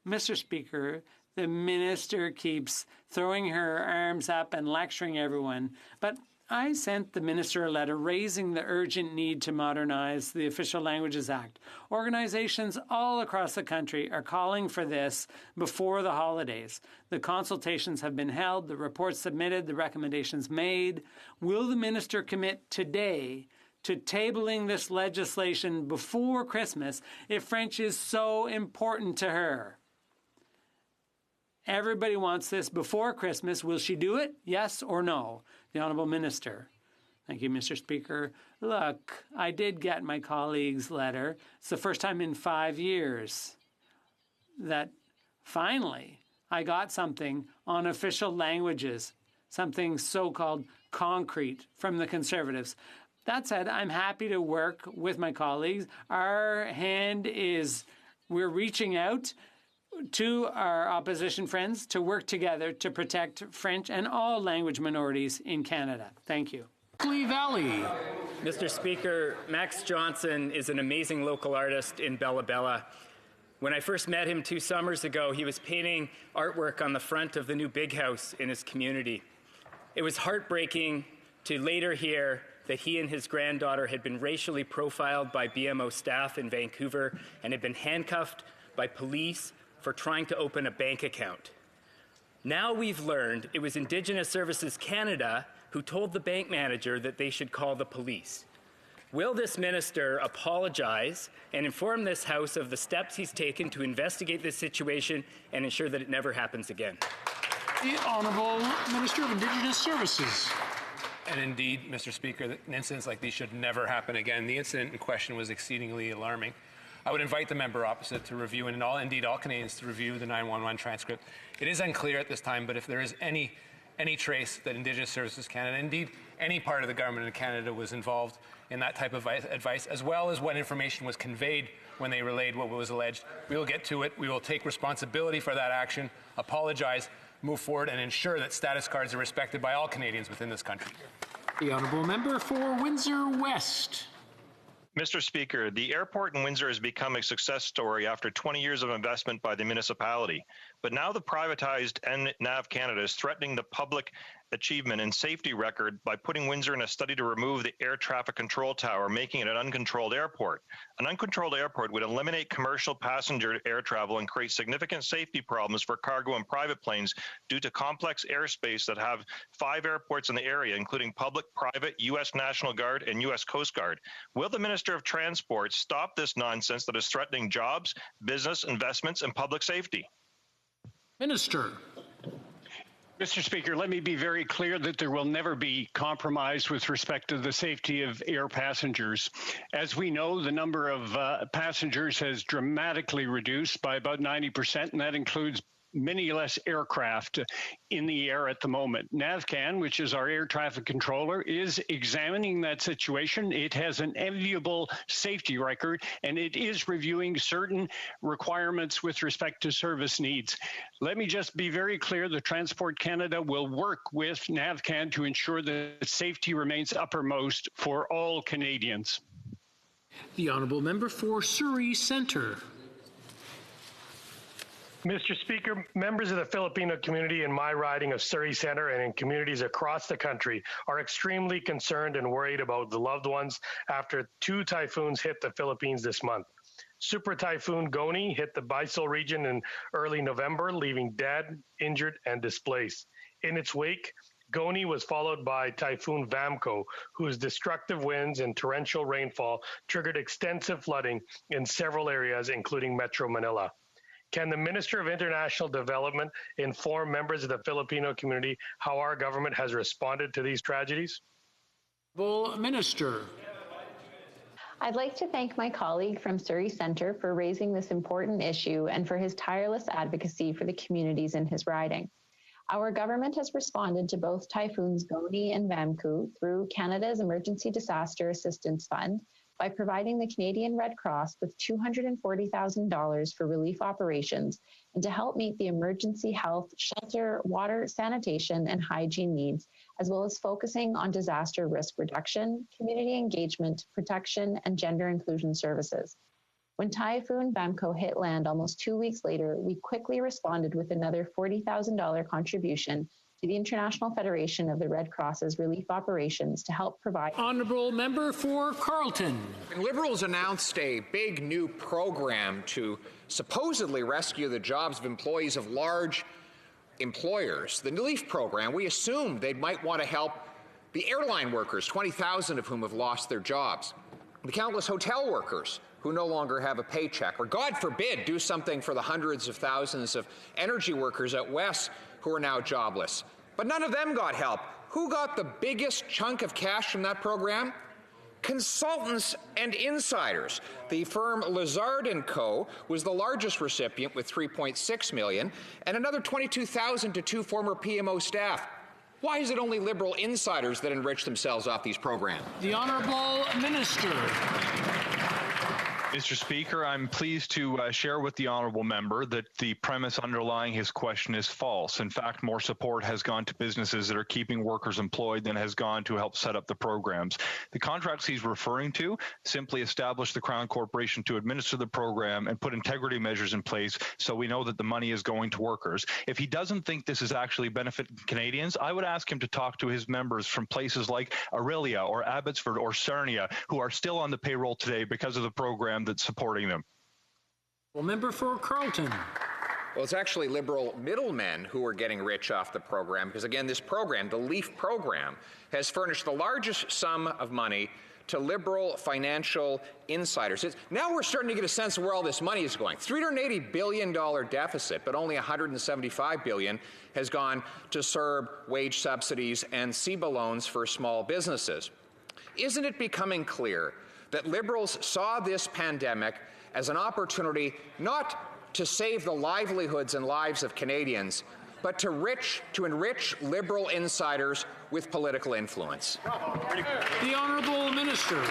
Mr. Speaker, the minister keeps throwing her arms up and lecturing everyone. But I sent the minister a letter raising the urgent need to modernize the Official Languages Act. Organizations all across the country are calling for this before the holidays. The consultations have been held, the reports submitted, the recommendations made. Will the minister commit today to tabling this legislation before Christmas if French is so important to her? Everybody wants this before Christmas. Will she do it? Yes or no? The Honourable Minister. Thank you, Mr. Speaker. Look, I did get my colleague's letter. It's the first time in 5 years that finally I got something on official languages, something so-called concrete from the Conservatives. That said, I'm happy to work with my colleagues. We're reaching out to our opposition friends to work together to protect French and all language minorities in Canada. Thank you. Lee Valley. Mr. Speaker, Max Johnson is an amazing local artist in Bella Bella. When I first met him 2 summers ago, he was painting artwork on the front of the new big house in his community. It was heartbreaking to later hear that he and his granddaughter had been racially profiled by BMO staff in Vancouver and had been handcuffed by police for trying to open a bank account. Now we've learned it was Indigenous Services Canada who told the bank manager that they should call the police. Will this minister apologize and inform this House of the steps he's taken to investigate this situation and ensure that it never happens again? The Honourable Minister of Indigenous Services. And indeed, Mr. Speaker, incidents like these should never happen again. The incident in question was exceedingly alarming. I would invite the member opposite to review, and indeed all Canadians to review the 911 transcript. It is unclear at this time, but if there is any trace that Indigenous Services Canada, indeed any part of the government in Canada, was involved in that type of advice, as well as what information was conveyed when they relayed what was alleged, we will get to it. We will take responsibility for that action, apologize, move forward, and ensure that status cards are respected by all Canadians within this country. The Honourable Member for Windsor West. Mr. Speaker, the airport in Windsor has become a success story after 20 years of investment by the municipality. But now the privatized NAV Canada is threatening the public achievement and safety record by putting Windsor in a study to remove the air traffic control tower, making it an uncontrolled airport. An uncontrolled airport would eliminate commercial passenger air travel and create significant safety problems for cargo and private planes due to complex airspace that have 5 airports in the area, including public, private, U.S. National Guard, and U.S. Coast Guard. Will the Minister of Transport stop this nonsense that is threatening jobs, business, investments, and public safety? Minister. Mr. Speaker, let me be very clear that there will never be compromise with respect to the safety of air passengers. As we know, the number of passengers has dramatically reduced by about 90%, and that includes many less aircraft in the air at the moment. NAVCAN, which is our air traffic controller, is examining that situation. It has an enviable safety record, and it is reviewing certain requirements with respect to service needs. Let me just be very clear, the Transport Canada will work with NAVCAN to ensure that safety remains uppermost for all Canadians. The Honourable Member for Surrey Centre. Mr. Speaker, members of the Filipino community in my riding of Surrey Centre and in communities across the country are extremely concerned and worried about the loved ones after 2 typhoons hit the Philippines this month. Super Typhoon Goni hit the Bicol region in early November, leaving dead, injured, and displaced. In its wake, Goni was followed by Typhoon Vamco, whose destructive winds and torrential rainfall triggered extensive flooding in several areas, including Metro Manila. Can the Minister of International Development inform members of the Filipino community how our government has responded to these tragedies? Minister. I'd like to thank my colleague from Surrey Centre for raising this important issue and for his tireless advocacy for the communities in his riding. Our government has responded to both typhoons Goni and Vamco through Canada's Emergency Disaster Assistance Fund by providing the Canadian Red Cross with $240,000 for relief operations and to help meet the emergency health, shelter, water, sanitation, and hygiene needs, as well as focusing on disaster risk reduction, community engagement, protection, and gender inclusion services. When Typhoon Vamco hit land almost 2 weeks later, we quickly responded with another $40,000 contribution to the International Federation of the Red Cross's relief operations to help provide. Honourable Member for Carleton. Liberals announced a big new program to supposedly rescue the jobs of employees of large employers. The relief program, we assumed they might want to help the airline workers, 20,000 of whom have lost their jobs, the countless hotel workers who no longer have a paycheck, or God forbid, do something for the hundreds of thousands of energy workers out west who are now jobless. But none of them got help. Who got the biggest chunk of cash from that program? Consultants and insiders. The firm Lazard & Co. was the largest recipient with $3.6 million, and another $22,000 to 2 former PMO staff. Why is it only Liberal insiders that enrich themselves off these programs? The Honourable Minister. Mr. Speaker, I'm pleased to share with the honourable member that the premise underlying his question is false. In fact, more support has gone to businesses that are keeping workers employed than has gone to help set up the programs. The contracts he's referring to simply establish the Crown Corporation to administer the program and put integrity measures in place so we know that the money is going to workers. If he doesn't think this is actually benefiting Canadians, I would ask him to talk to his members from places like Orillia or Abbotsford or Sarnia who are still on the payroll today because of the program that's supporting them. Well, member for Carleton. Well, it's actually Liberal middlemen who are getting rich off the program because, again, this program, the LEAF program, has furnished the largest sum of money to Liberal financial insiders. Now we're starting to get a sense of where all this money is going. $380 billion deficit, but only $175 billion has gone to CERB, wage subsidies, and CEBA loans for small businesses. Isn't it becoming clear that Liberals saw this pandemic as an opportunity not to save the livelihoods and lives of Canadians, but to enrich Liberal insiders with political influence? The Honourable Minister.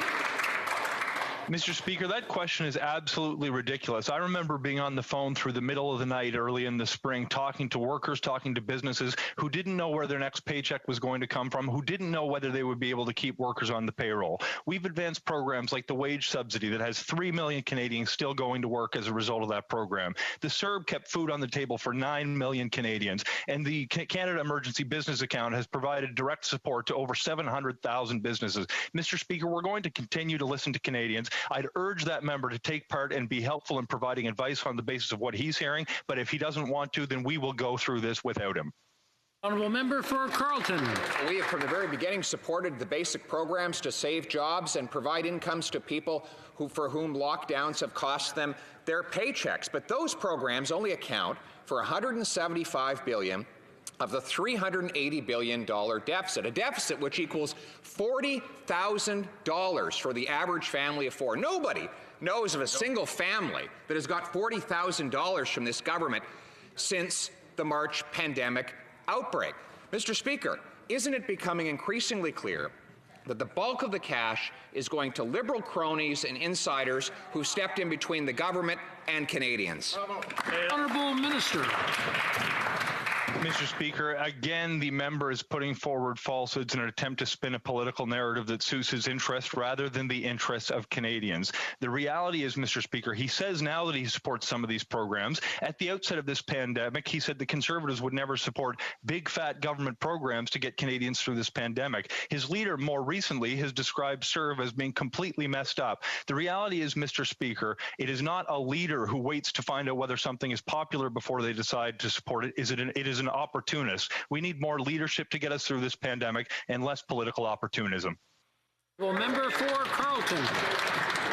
Mr. Speaker, that question is absolutely ridiculous. I remember being on the phone through the middle of the night early in the spring, talking to workers, talking to businesses who didn't know where their next paycheck was going to come from, who didn't know whether they would be able to keep workers on the payroll. We've advanced programs like the wage subsidy that has 3 million Canadians still going to work as a result of that program. The CERB kept food on the table for 9 million Canadians, and the Canada Emergency Business Account has provided direct support to over 700,000 businesses. Mr. Speaker, we're going to continue to listen to Canadians. I'd urge that member to take part and be helpful in providing advice on the basis of what he's hearing, but if he doesn't want to, then we will go through this without him. Honourable member for Carleton. We have from the very beginning supported the basic programs to save jobs and provide incomes to people for whom lockdowns have cost them their paychecks. But those programs only account for $175 billion of the $380 billion deficit, a deficit which equals $40,000 for the average family of 4. Nobody knows of a single family that has got $40,000 from this government since the March pandemic outbreak. Mr. Speaker, isn't it becoming increasingly clear that the bulk of the cash is going to Liberal cronies and insiders who stepped in between the government and Canadians? Honourable Minister. Mr. Speaker, again, the member is putting forward falsehoods in an attempt to spin a political narrative that suits his interest rather than the interests of Canadians. The reality is, Mr. Speaker, he says now that he supports some of these programs. At the outset of this pandemic, he said the Conservatives would never support big, fat government programs to get Canadians through this pandemic. His leader, more recently, has described CERB as being completely messed up. The reality is, Mr. Speaker, it is not a leader who waits to find out whether something is popular before they decide to support it. It is an opportunist. We need more leadership to get us through this pandemic and less political opportunism. Well, member for Carleton.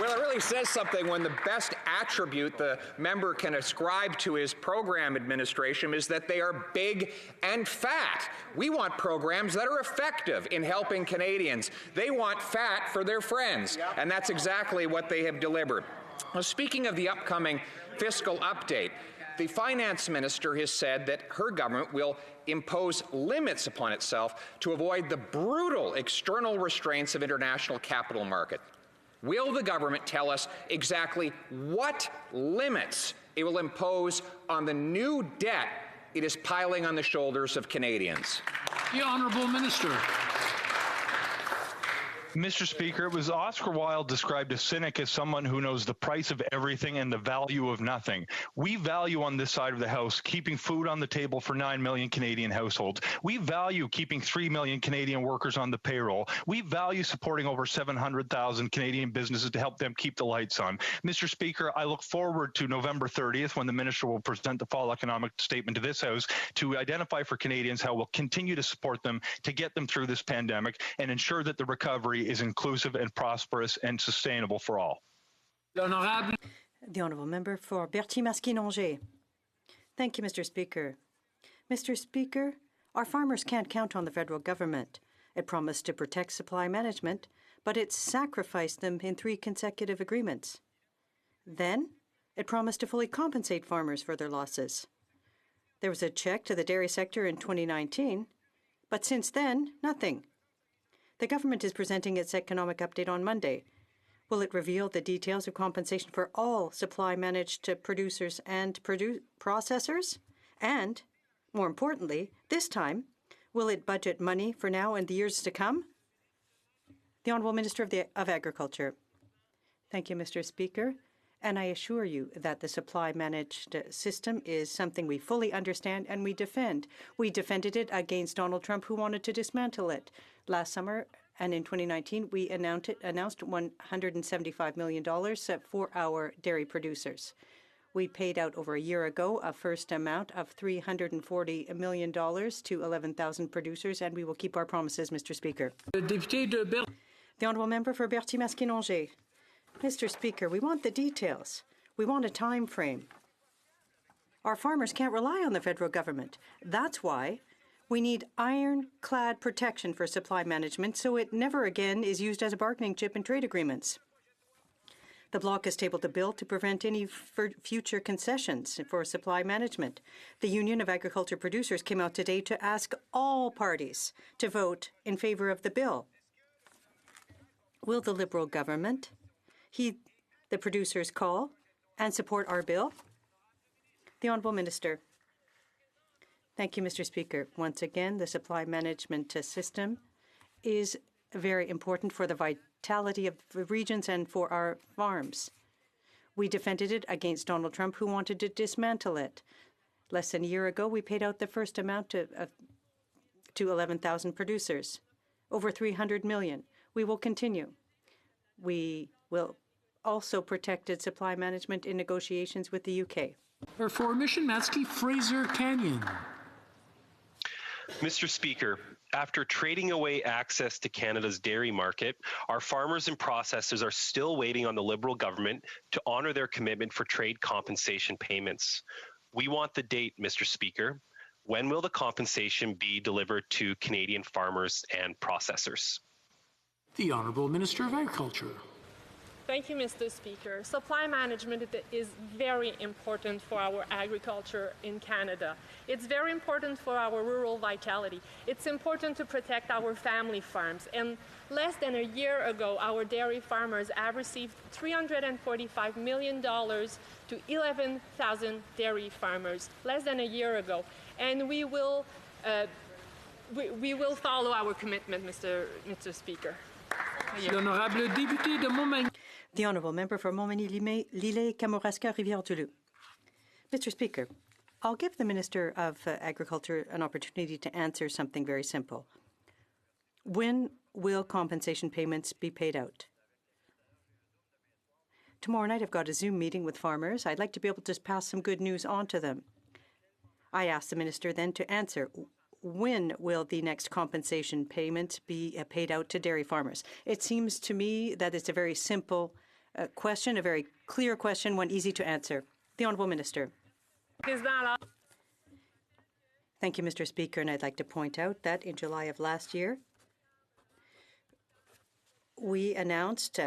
Well, it really says something when the best attribute the member can ascribe to his program administration is that they are big and fat. We want programs that are effective in helping Canadians. They want fat for their friends, and that's exactly what they have delivered. Now, speaking of the upcoming fiscal update, the finance minister has said that her government will impose limits upon itself to avoid the brutal external restraints of international capital market. Will the government tell us exactly what limits it will impose on the new debt it is piling on the shoulders of Canadians? The Honourable Minister. Mr. Speaker, it was Oscar Wilde described a cynic as someone who knows the price of everything and the value of nothing. We value on this side of the House keeping food on the table for 9 million Canadian households. We value keeping 3 million Canadian workers on the payroll. We value supporting over 700,000 Canadian businesses to help them keep the lights on. Mr. Speaker, I look forward to November 30th when the Minister will present the fall economic statement to this House to identify for Canadians how we'll continue to support them to get them through this pandemic and ensure that the recovery is inclusive and prosperous and sustainable for all. The Honourable Member for Berthier-Masquinongé. Thank you, Mr. Speaker. Mr. Speaker, our farmers can't count on the federal government. It promised to protect supply management, but it sacrificed them in 3 consecutive agreements. Then, it promised to fully compensate farmers for their losses. There was a check to the dairy sector in 2019, but since then, nothing. The government is presenting its economic update on Monday. Will it reveal the details of compensation for all supply-managed producers and processors? And, more importantly, this time, will it budget money for now and the years to come? The Honourable Minister of Agriculture. Thank you, Mr. Speaker. And I assure you that the supply-managed system is something we fully understand and we defend. We defended it against Donald Trump, who wanted to dismantle it. Last summer and in 2019, we announced $175 million for our dairy producers. We paid out over a year ago a first amount of $340 million to 11,000 producers, and we will keep our promises, Mr. Speaker. The Honourable Member for Berthier-Masquinongé. Mr. Speaker, we want the details. We want a time frame. Our farmers can't rely on the federal government. That's why we need ironclad protection for supply management so it never again is used as a bargaining chip in trade agreements. The Bloc has tabled a bill to prevent any future concessions for supply management. The Union of Agriculture Producers came out today to ask all parties to vote in favor of the bill. Will the Liberal government heed the producers' call and support our bill? The Honourable Minister. Thank you, Mr. Speaker. Once again, the supply management system is very important for the vitality of the regions and for our farms. We defended it against Donald Trump, who wanted to dismantle it. Less than a year ago, we paid out the first amount to 11,000 producers, over $300 million. We will continue. We will also protect supply management in negotiations with the UK. For Mission Matsky, Fraser Canyon. Mr. Speaker, after trading away access to Canada's dairy market, our farmers and processors are still waiting on the Liberal government to honour their commitment for trade compensation payments. We want the date, Mr. Speaker. When will the compensation be delivered to Canadian farmers and processors? The Honourable Minister of Agriculture. Thank you, Mr. Speaker. Supply management is very important for our agriculture in Canada. It's very important for our rural vitality. It's important to protect our family farms. And less than a year ago, our dairy farmers have received $345 million to 11,000 dairy farmers, less than a year ago. And we will follow our commitment, Mr. Speaker. The Honourable Member for Montmagny-Lillet, Kamouraska, Rivière-du-Loup. Mr. Speaker, I'll give the Minister of Agriculture an opportunity to answer something very simple. When will compensation payments be paid out? Tomorrow night I've got a Zoom meeting with farmers. I'd like to be able to pass some good news on to them. I asked the Minister then to answer, when will the next compensation payment be paid out to dairy farmers? It seems to me that it's a very simple question, a very clear question, one easy to answer. The Honourable Minister. Thank you, Mr. Speaker, and I'd like to point out that in July of last year, we announced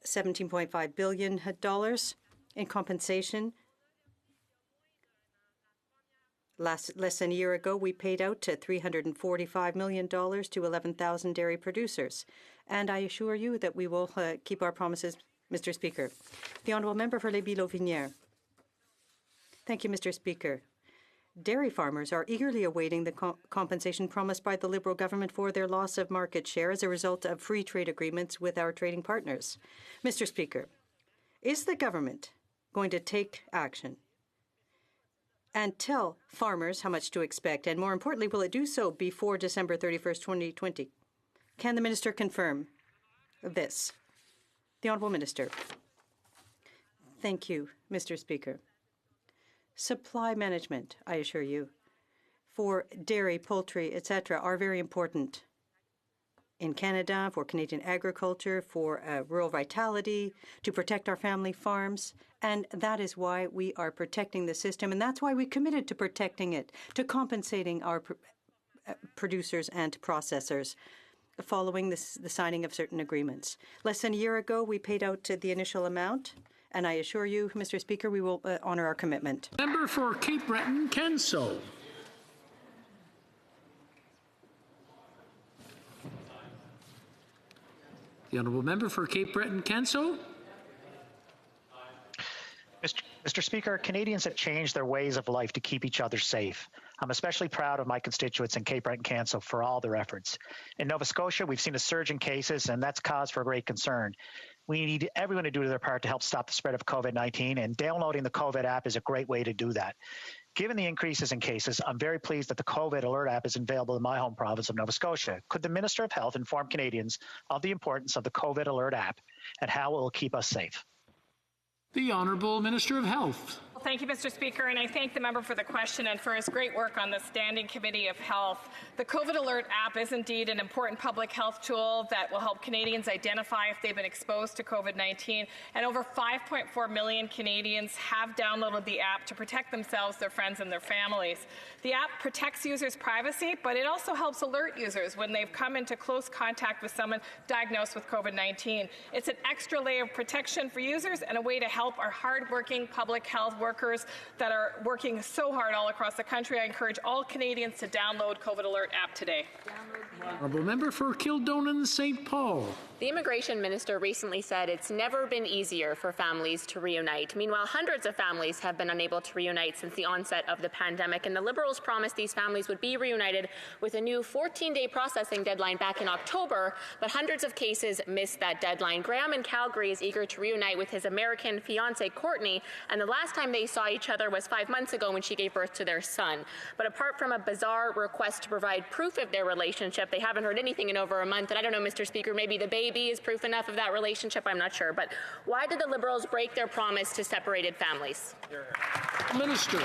$17.5 billion in compensation. Less than a year ago, we paid out $345 million to 11,000 dairy producers. And I assure you that we will keep our promises, Mr. Speaker. The Honourable Member for Les Bilouvinières. Thank you, Mr. Speaker. Dairy farmers are eagerly awaiting the compensation promised by the Liberal government for their loss of market share as a result of free trade agreements with our trading partners. Mr. Speaker, is the government going to take action and tell farmers how much to expect? And more importantly, will it do so before December 31st, 2020? Can the minister confirm this? The Honourable Minister. Thank you, Mr. Speaker. Supply management, I assure you, for dairy, poultry, etc., are very important in Canada, for Canadian agriculture, for rural vitality, to protect our family farms. And that is why we are protecting the system. And that's why we committed to protecting it, to compensating our producers and processors following the signing of certain agreements. Less than a year ago, we paid out the initial amount. And I assure you, Mr. Speaker, we will honour our commitment. Member for Cape Breton-Canso. The honourable member for Cape Breton-Canso. Mr. Speaker, Canadians have changed their ways of life to keep each other safe. I'm especially proud of my constituents in Cape Breton-Canso for all their efforts. In Nova Scotia, we've seen a surge in cases, and that's cause for great concern. We need everyone to do their part to help stop the spread of COVID-19, and downloading the COVID app is a great way to do that. Given the increases in cases, I'm very pleased that the COVID Alert app is available in my home province of Nova Scotia. Could the Minister of Health inform Canadians of the importance of the COVID Alert app and how it will keep us safe? The Honourable Minister of Health. Thank you, Mr. Speaker, and I thank the member for the question and for his great work on the Standing Committee of Health. The COVID Alert app is indeed an important public health tool that will help Canadians identify if they've been exposed to COVID-19, and over 5.4 million Canadians have downloaded the app to protect themselves, their friends, and their families. The app protects users' privacy, but it also helps alert users when they've come into close contact with someone diagnosed with COVID-19. It's an extra layer of protection for users and a way to help our hardworking public health workers that are working so hard all across the country. I encourage all Canadians to download COVID Alert app today. Honourable member for Kildonan St. Paul. The immigration minister recently said it's never been easier for families to reunite. Meanwhile, hundreds of families have been unable to reunite since the onset of the pandemic, and the Liberals promised these families would be reunited with a new 14-day processing deadline back in October, but hundreds of cases missed that deadline. Graham in Calgary is eager to reunite with his American fiancée, Courtney, and the last time they saw each other was 5 months ago when she gave birth to their son. But apart from a bizarre request to provide proof of their relationship, they haven't heard anything in over a month. And I don't know, Mr. Speaker, maybe the baby is proof enough of that relationship. I'm not sure. But why did the Liberals break their promise to separated families? Minister.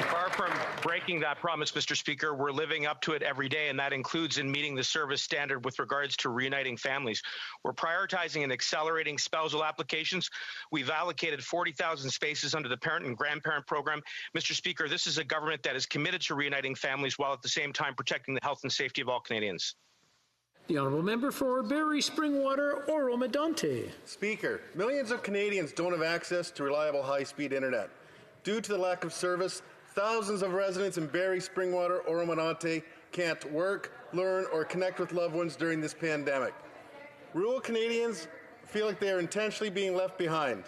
Far from breaking that promise, Mr. Speaker, we're living up to it every day, and that includes in meeting the service standard with regards to reuniting families. We're prioritizing and accelerating spousal applications. We've allocated 40,000 spaces under the parent and grandparent program. Mr. Speaker, this is a government that is committed to reuniting families while at the same time protecting the health and safety of all Canadians. The honourable member for Barrie Springwater, Oro-Medonte. Speaker, millions of Canadians don't have access to reliable high-speed internet. Due to the lack of service, thousands of residents in Barrie Springwater, Oro-Medonte can't work, learn, or connect with loved ones during this pandemic. Rural Canadians feel like they are intentionally being left behind.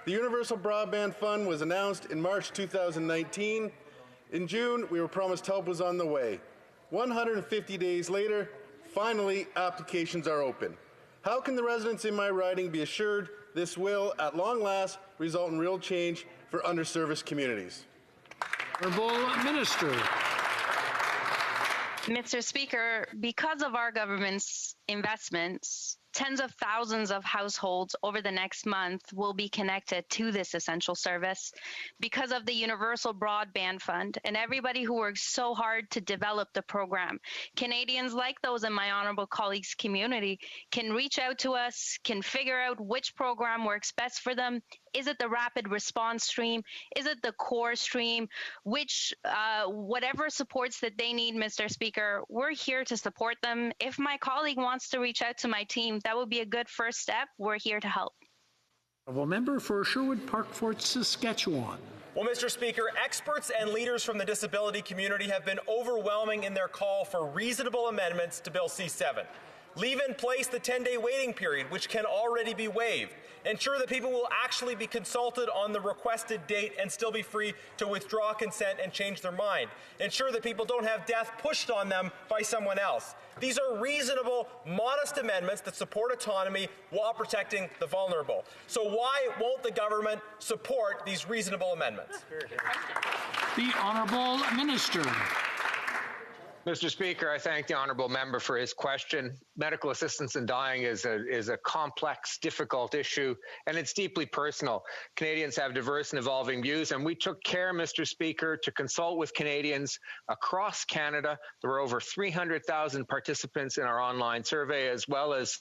The Universal Broadband Fund was announced in March 2019. In June, we were promised help was on the way. 150 days later, finally, applications are open. How can the residents in my riding be assured this will, at long last, result in real change for underserviced communities? Honourable Minister. Mr. Speaker, because of our government's investments, tens of thousands of households over the next month will be connected to this essential service because of the Universal Broadband Fund and everybody who works so hard to develop the program. Canadians like those in my honourable colleagues' community can reach out to us, can figure out which program works best for them. Is it the rapid response stream? Is it the core stream? Whatever supports that they need, Mr. Speaker, we're here to support them. If my colleague wants to reach out to my team, that would be a good first step. We're here to help. Honourable member for Sherwood Park Fort, Saskatchewan. Well, Mr. Speaker, experts and leaders from the disability community have been overwhelming in their call for reasonable amendments to Bill C-7. Leave in place the 10-day waiting period, which can already be waived. Ensure that people will actually be consulted on the requested date and still be free to withdraw consent and change their mind. Ensure that people don't have death pushed on them by someone else. These are reasonable, modest amendments that support autonomy while protecting the vulnerable. So why won't the government support these reasonable amendments? The Honourable Minister. Mr. Speaker, I thank the honourable member for his question. Medical assistance in dying is a complex, difficult issue, and it's deeply personal. Canadians have diverse and evolving views, and we took care, Mr. Speaker, to consult with Canadians across Canada. There were over 300,000 participants in our online survey, as well as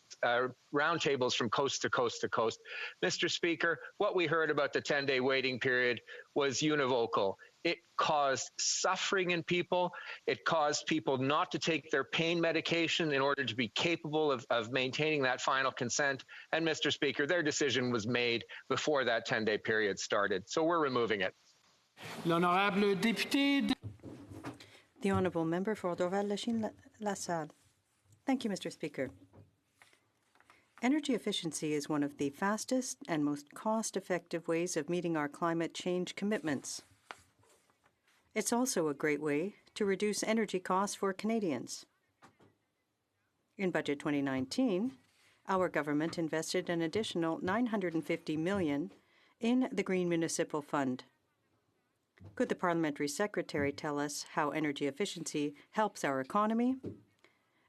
roundtables from coast to coast to coast. Mr. Speaker, what we heard about the 10-day waiting period was univocal. It caused suffering in people. It caused people not to take their pain medication in order to be capable of maintaining that final consent. And Mr. Speaker, their decision was made before that 10-day period started. So we're removing it. L'honorable député. The Honourable Member for Dorval-Lachine-LaSalle. Thank you, Mr. Speaker. Energy efficiency is one of the fastest and most cost-effective ways of meeting our climate change commitments. It's also a great way to reduce energy costs for Canadians. In Budget 2019, our government invested an additional $950 million in the Green Municipal Fund. Could the Parliamentary Secretary tell us how energy efficiency helps our economy,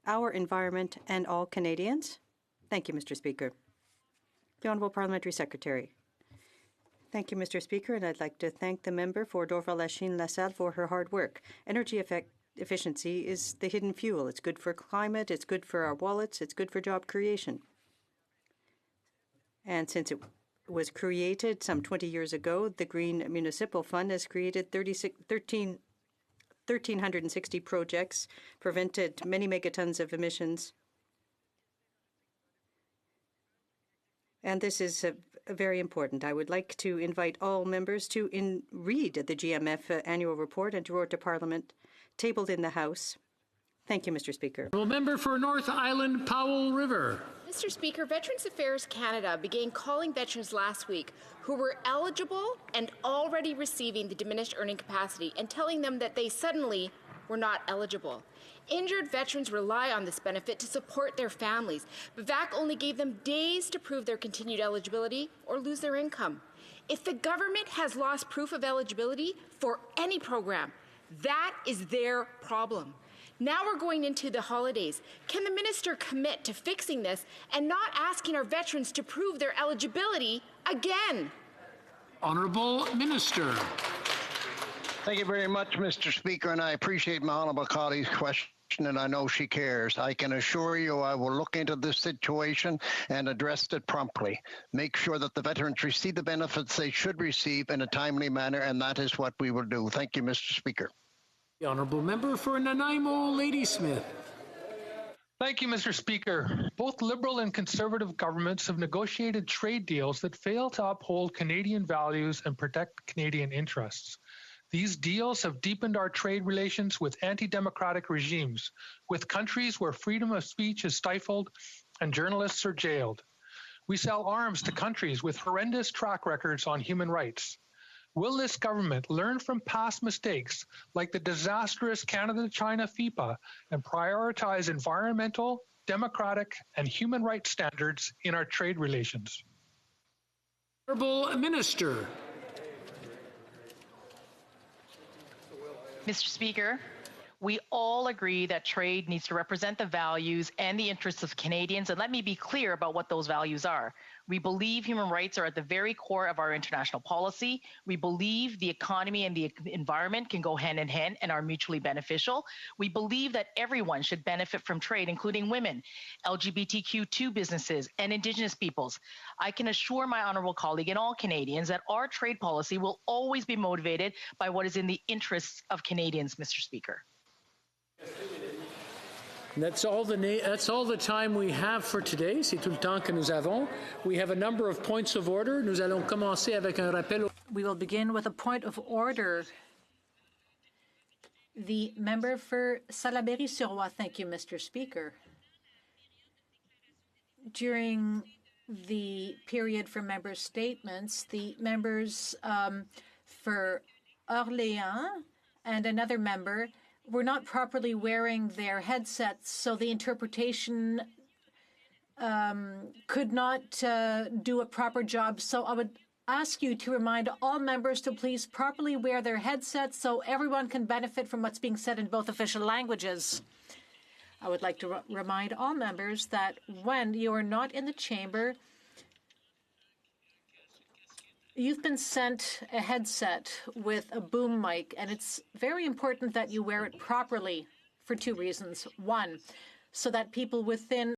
our environment, and all Canadians? Thank you, Mr. Speaker. The Honourable Parliamentary Secretary. Thank you, Mr. Speaker, and I'd like to thank the member for Dorval-Lachine-LaSalle for her hard work. Energy efficiency is the hidden fuel. It's good for climate, it's good for our wallets, it's good for job creation. And since it was created some 20 years ago, the Green Municipal Fund has created 1,360 projects, prevented many megatons of emissions. And this is very important. I would like to invite all members to read the GMF annual report and to report to Parliament, tabled in the House. Thank you, Mr. Speaker. Member for North Island, Powell River. Mr. Speaker, Veterans Affairs Canada began calling veterans last week who were eligible and already receiving the diminished earning capacity and telling them that they suddenly were not eligible. Injured veterans rely on this benefit to support their families, but VAC only gave them days to prove their continued eligibility or lose their income. If the government has lost proof of eligibility for any program, that is their problem. Now we're going into the holidays. Can the minister commit to fixing this and not asking our veterans to prove their eligibility again? Honourable Minister. Thank you very much, Mr. Speaker, and I appreciate my honourable colleague's question, and I know she cares. I can assure you I will look into this situation and address it promptly. Make sure that the veterans receive the benefits they should receive in a timely manner, and that is what we will do. Thank you, Mr. Speaker. The Honourable Member for Nanaimo, Ladysmith. Thank you, Mr. Speaker. Both Liberal and Conservative governments have negotiated trade deals that fail to uphold Canadian values and protect Canadian interests. These deals have deepened our trade relations with anti-democratic regimes, with countries where freedom of speech is stifled and journalists are jailed. We sell arms to countries with horrendous track records on human rights. Will this government learn from past mistakes like the disastrous Canada-China FIPA and prioritize environmental, democratic, and human rights standards in our trade relations? Honourable Minister. Mr. Speaker, we all agree that trade needs to represent the values and the interests of Canadians, and let me be clear about what those values are. We believe human rights are at the very core of our international policy. We believe the economy and the environment can go hand in hand and are mutually beneficial. We believe that everyone should benefit from trade, including women, LGBTQ2 businesses, and Indigenous peoples. I can assure my honourable colleague and all Canadians that our trade policy will always be motivated by what is in the interests of Canadians, Mr. Speaker. That's all the time we have for today. C'est tout le temps que nous avons. We have a number of points of order. Nous allons commencer avec un rappel. We will begin with a point of order. The member for Salaberry-sur-Roi. Thank you, Mr. Speaker. During the period for member statements, the members for Orléans and another member were not properly wearing their headsets, so the interpretation could not do a proper job. So I would ask you to remind all members to please properly wear their headsets so everyone can benefit from what's being said in both official languages. I would like to remind all members that when you are not in the chamber, you've been sent a headset with a boom mic, and it's very important that you wear it properly for two reasons. One, so that people within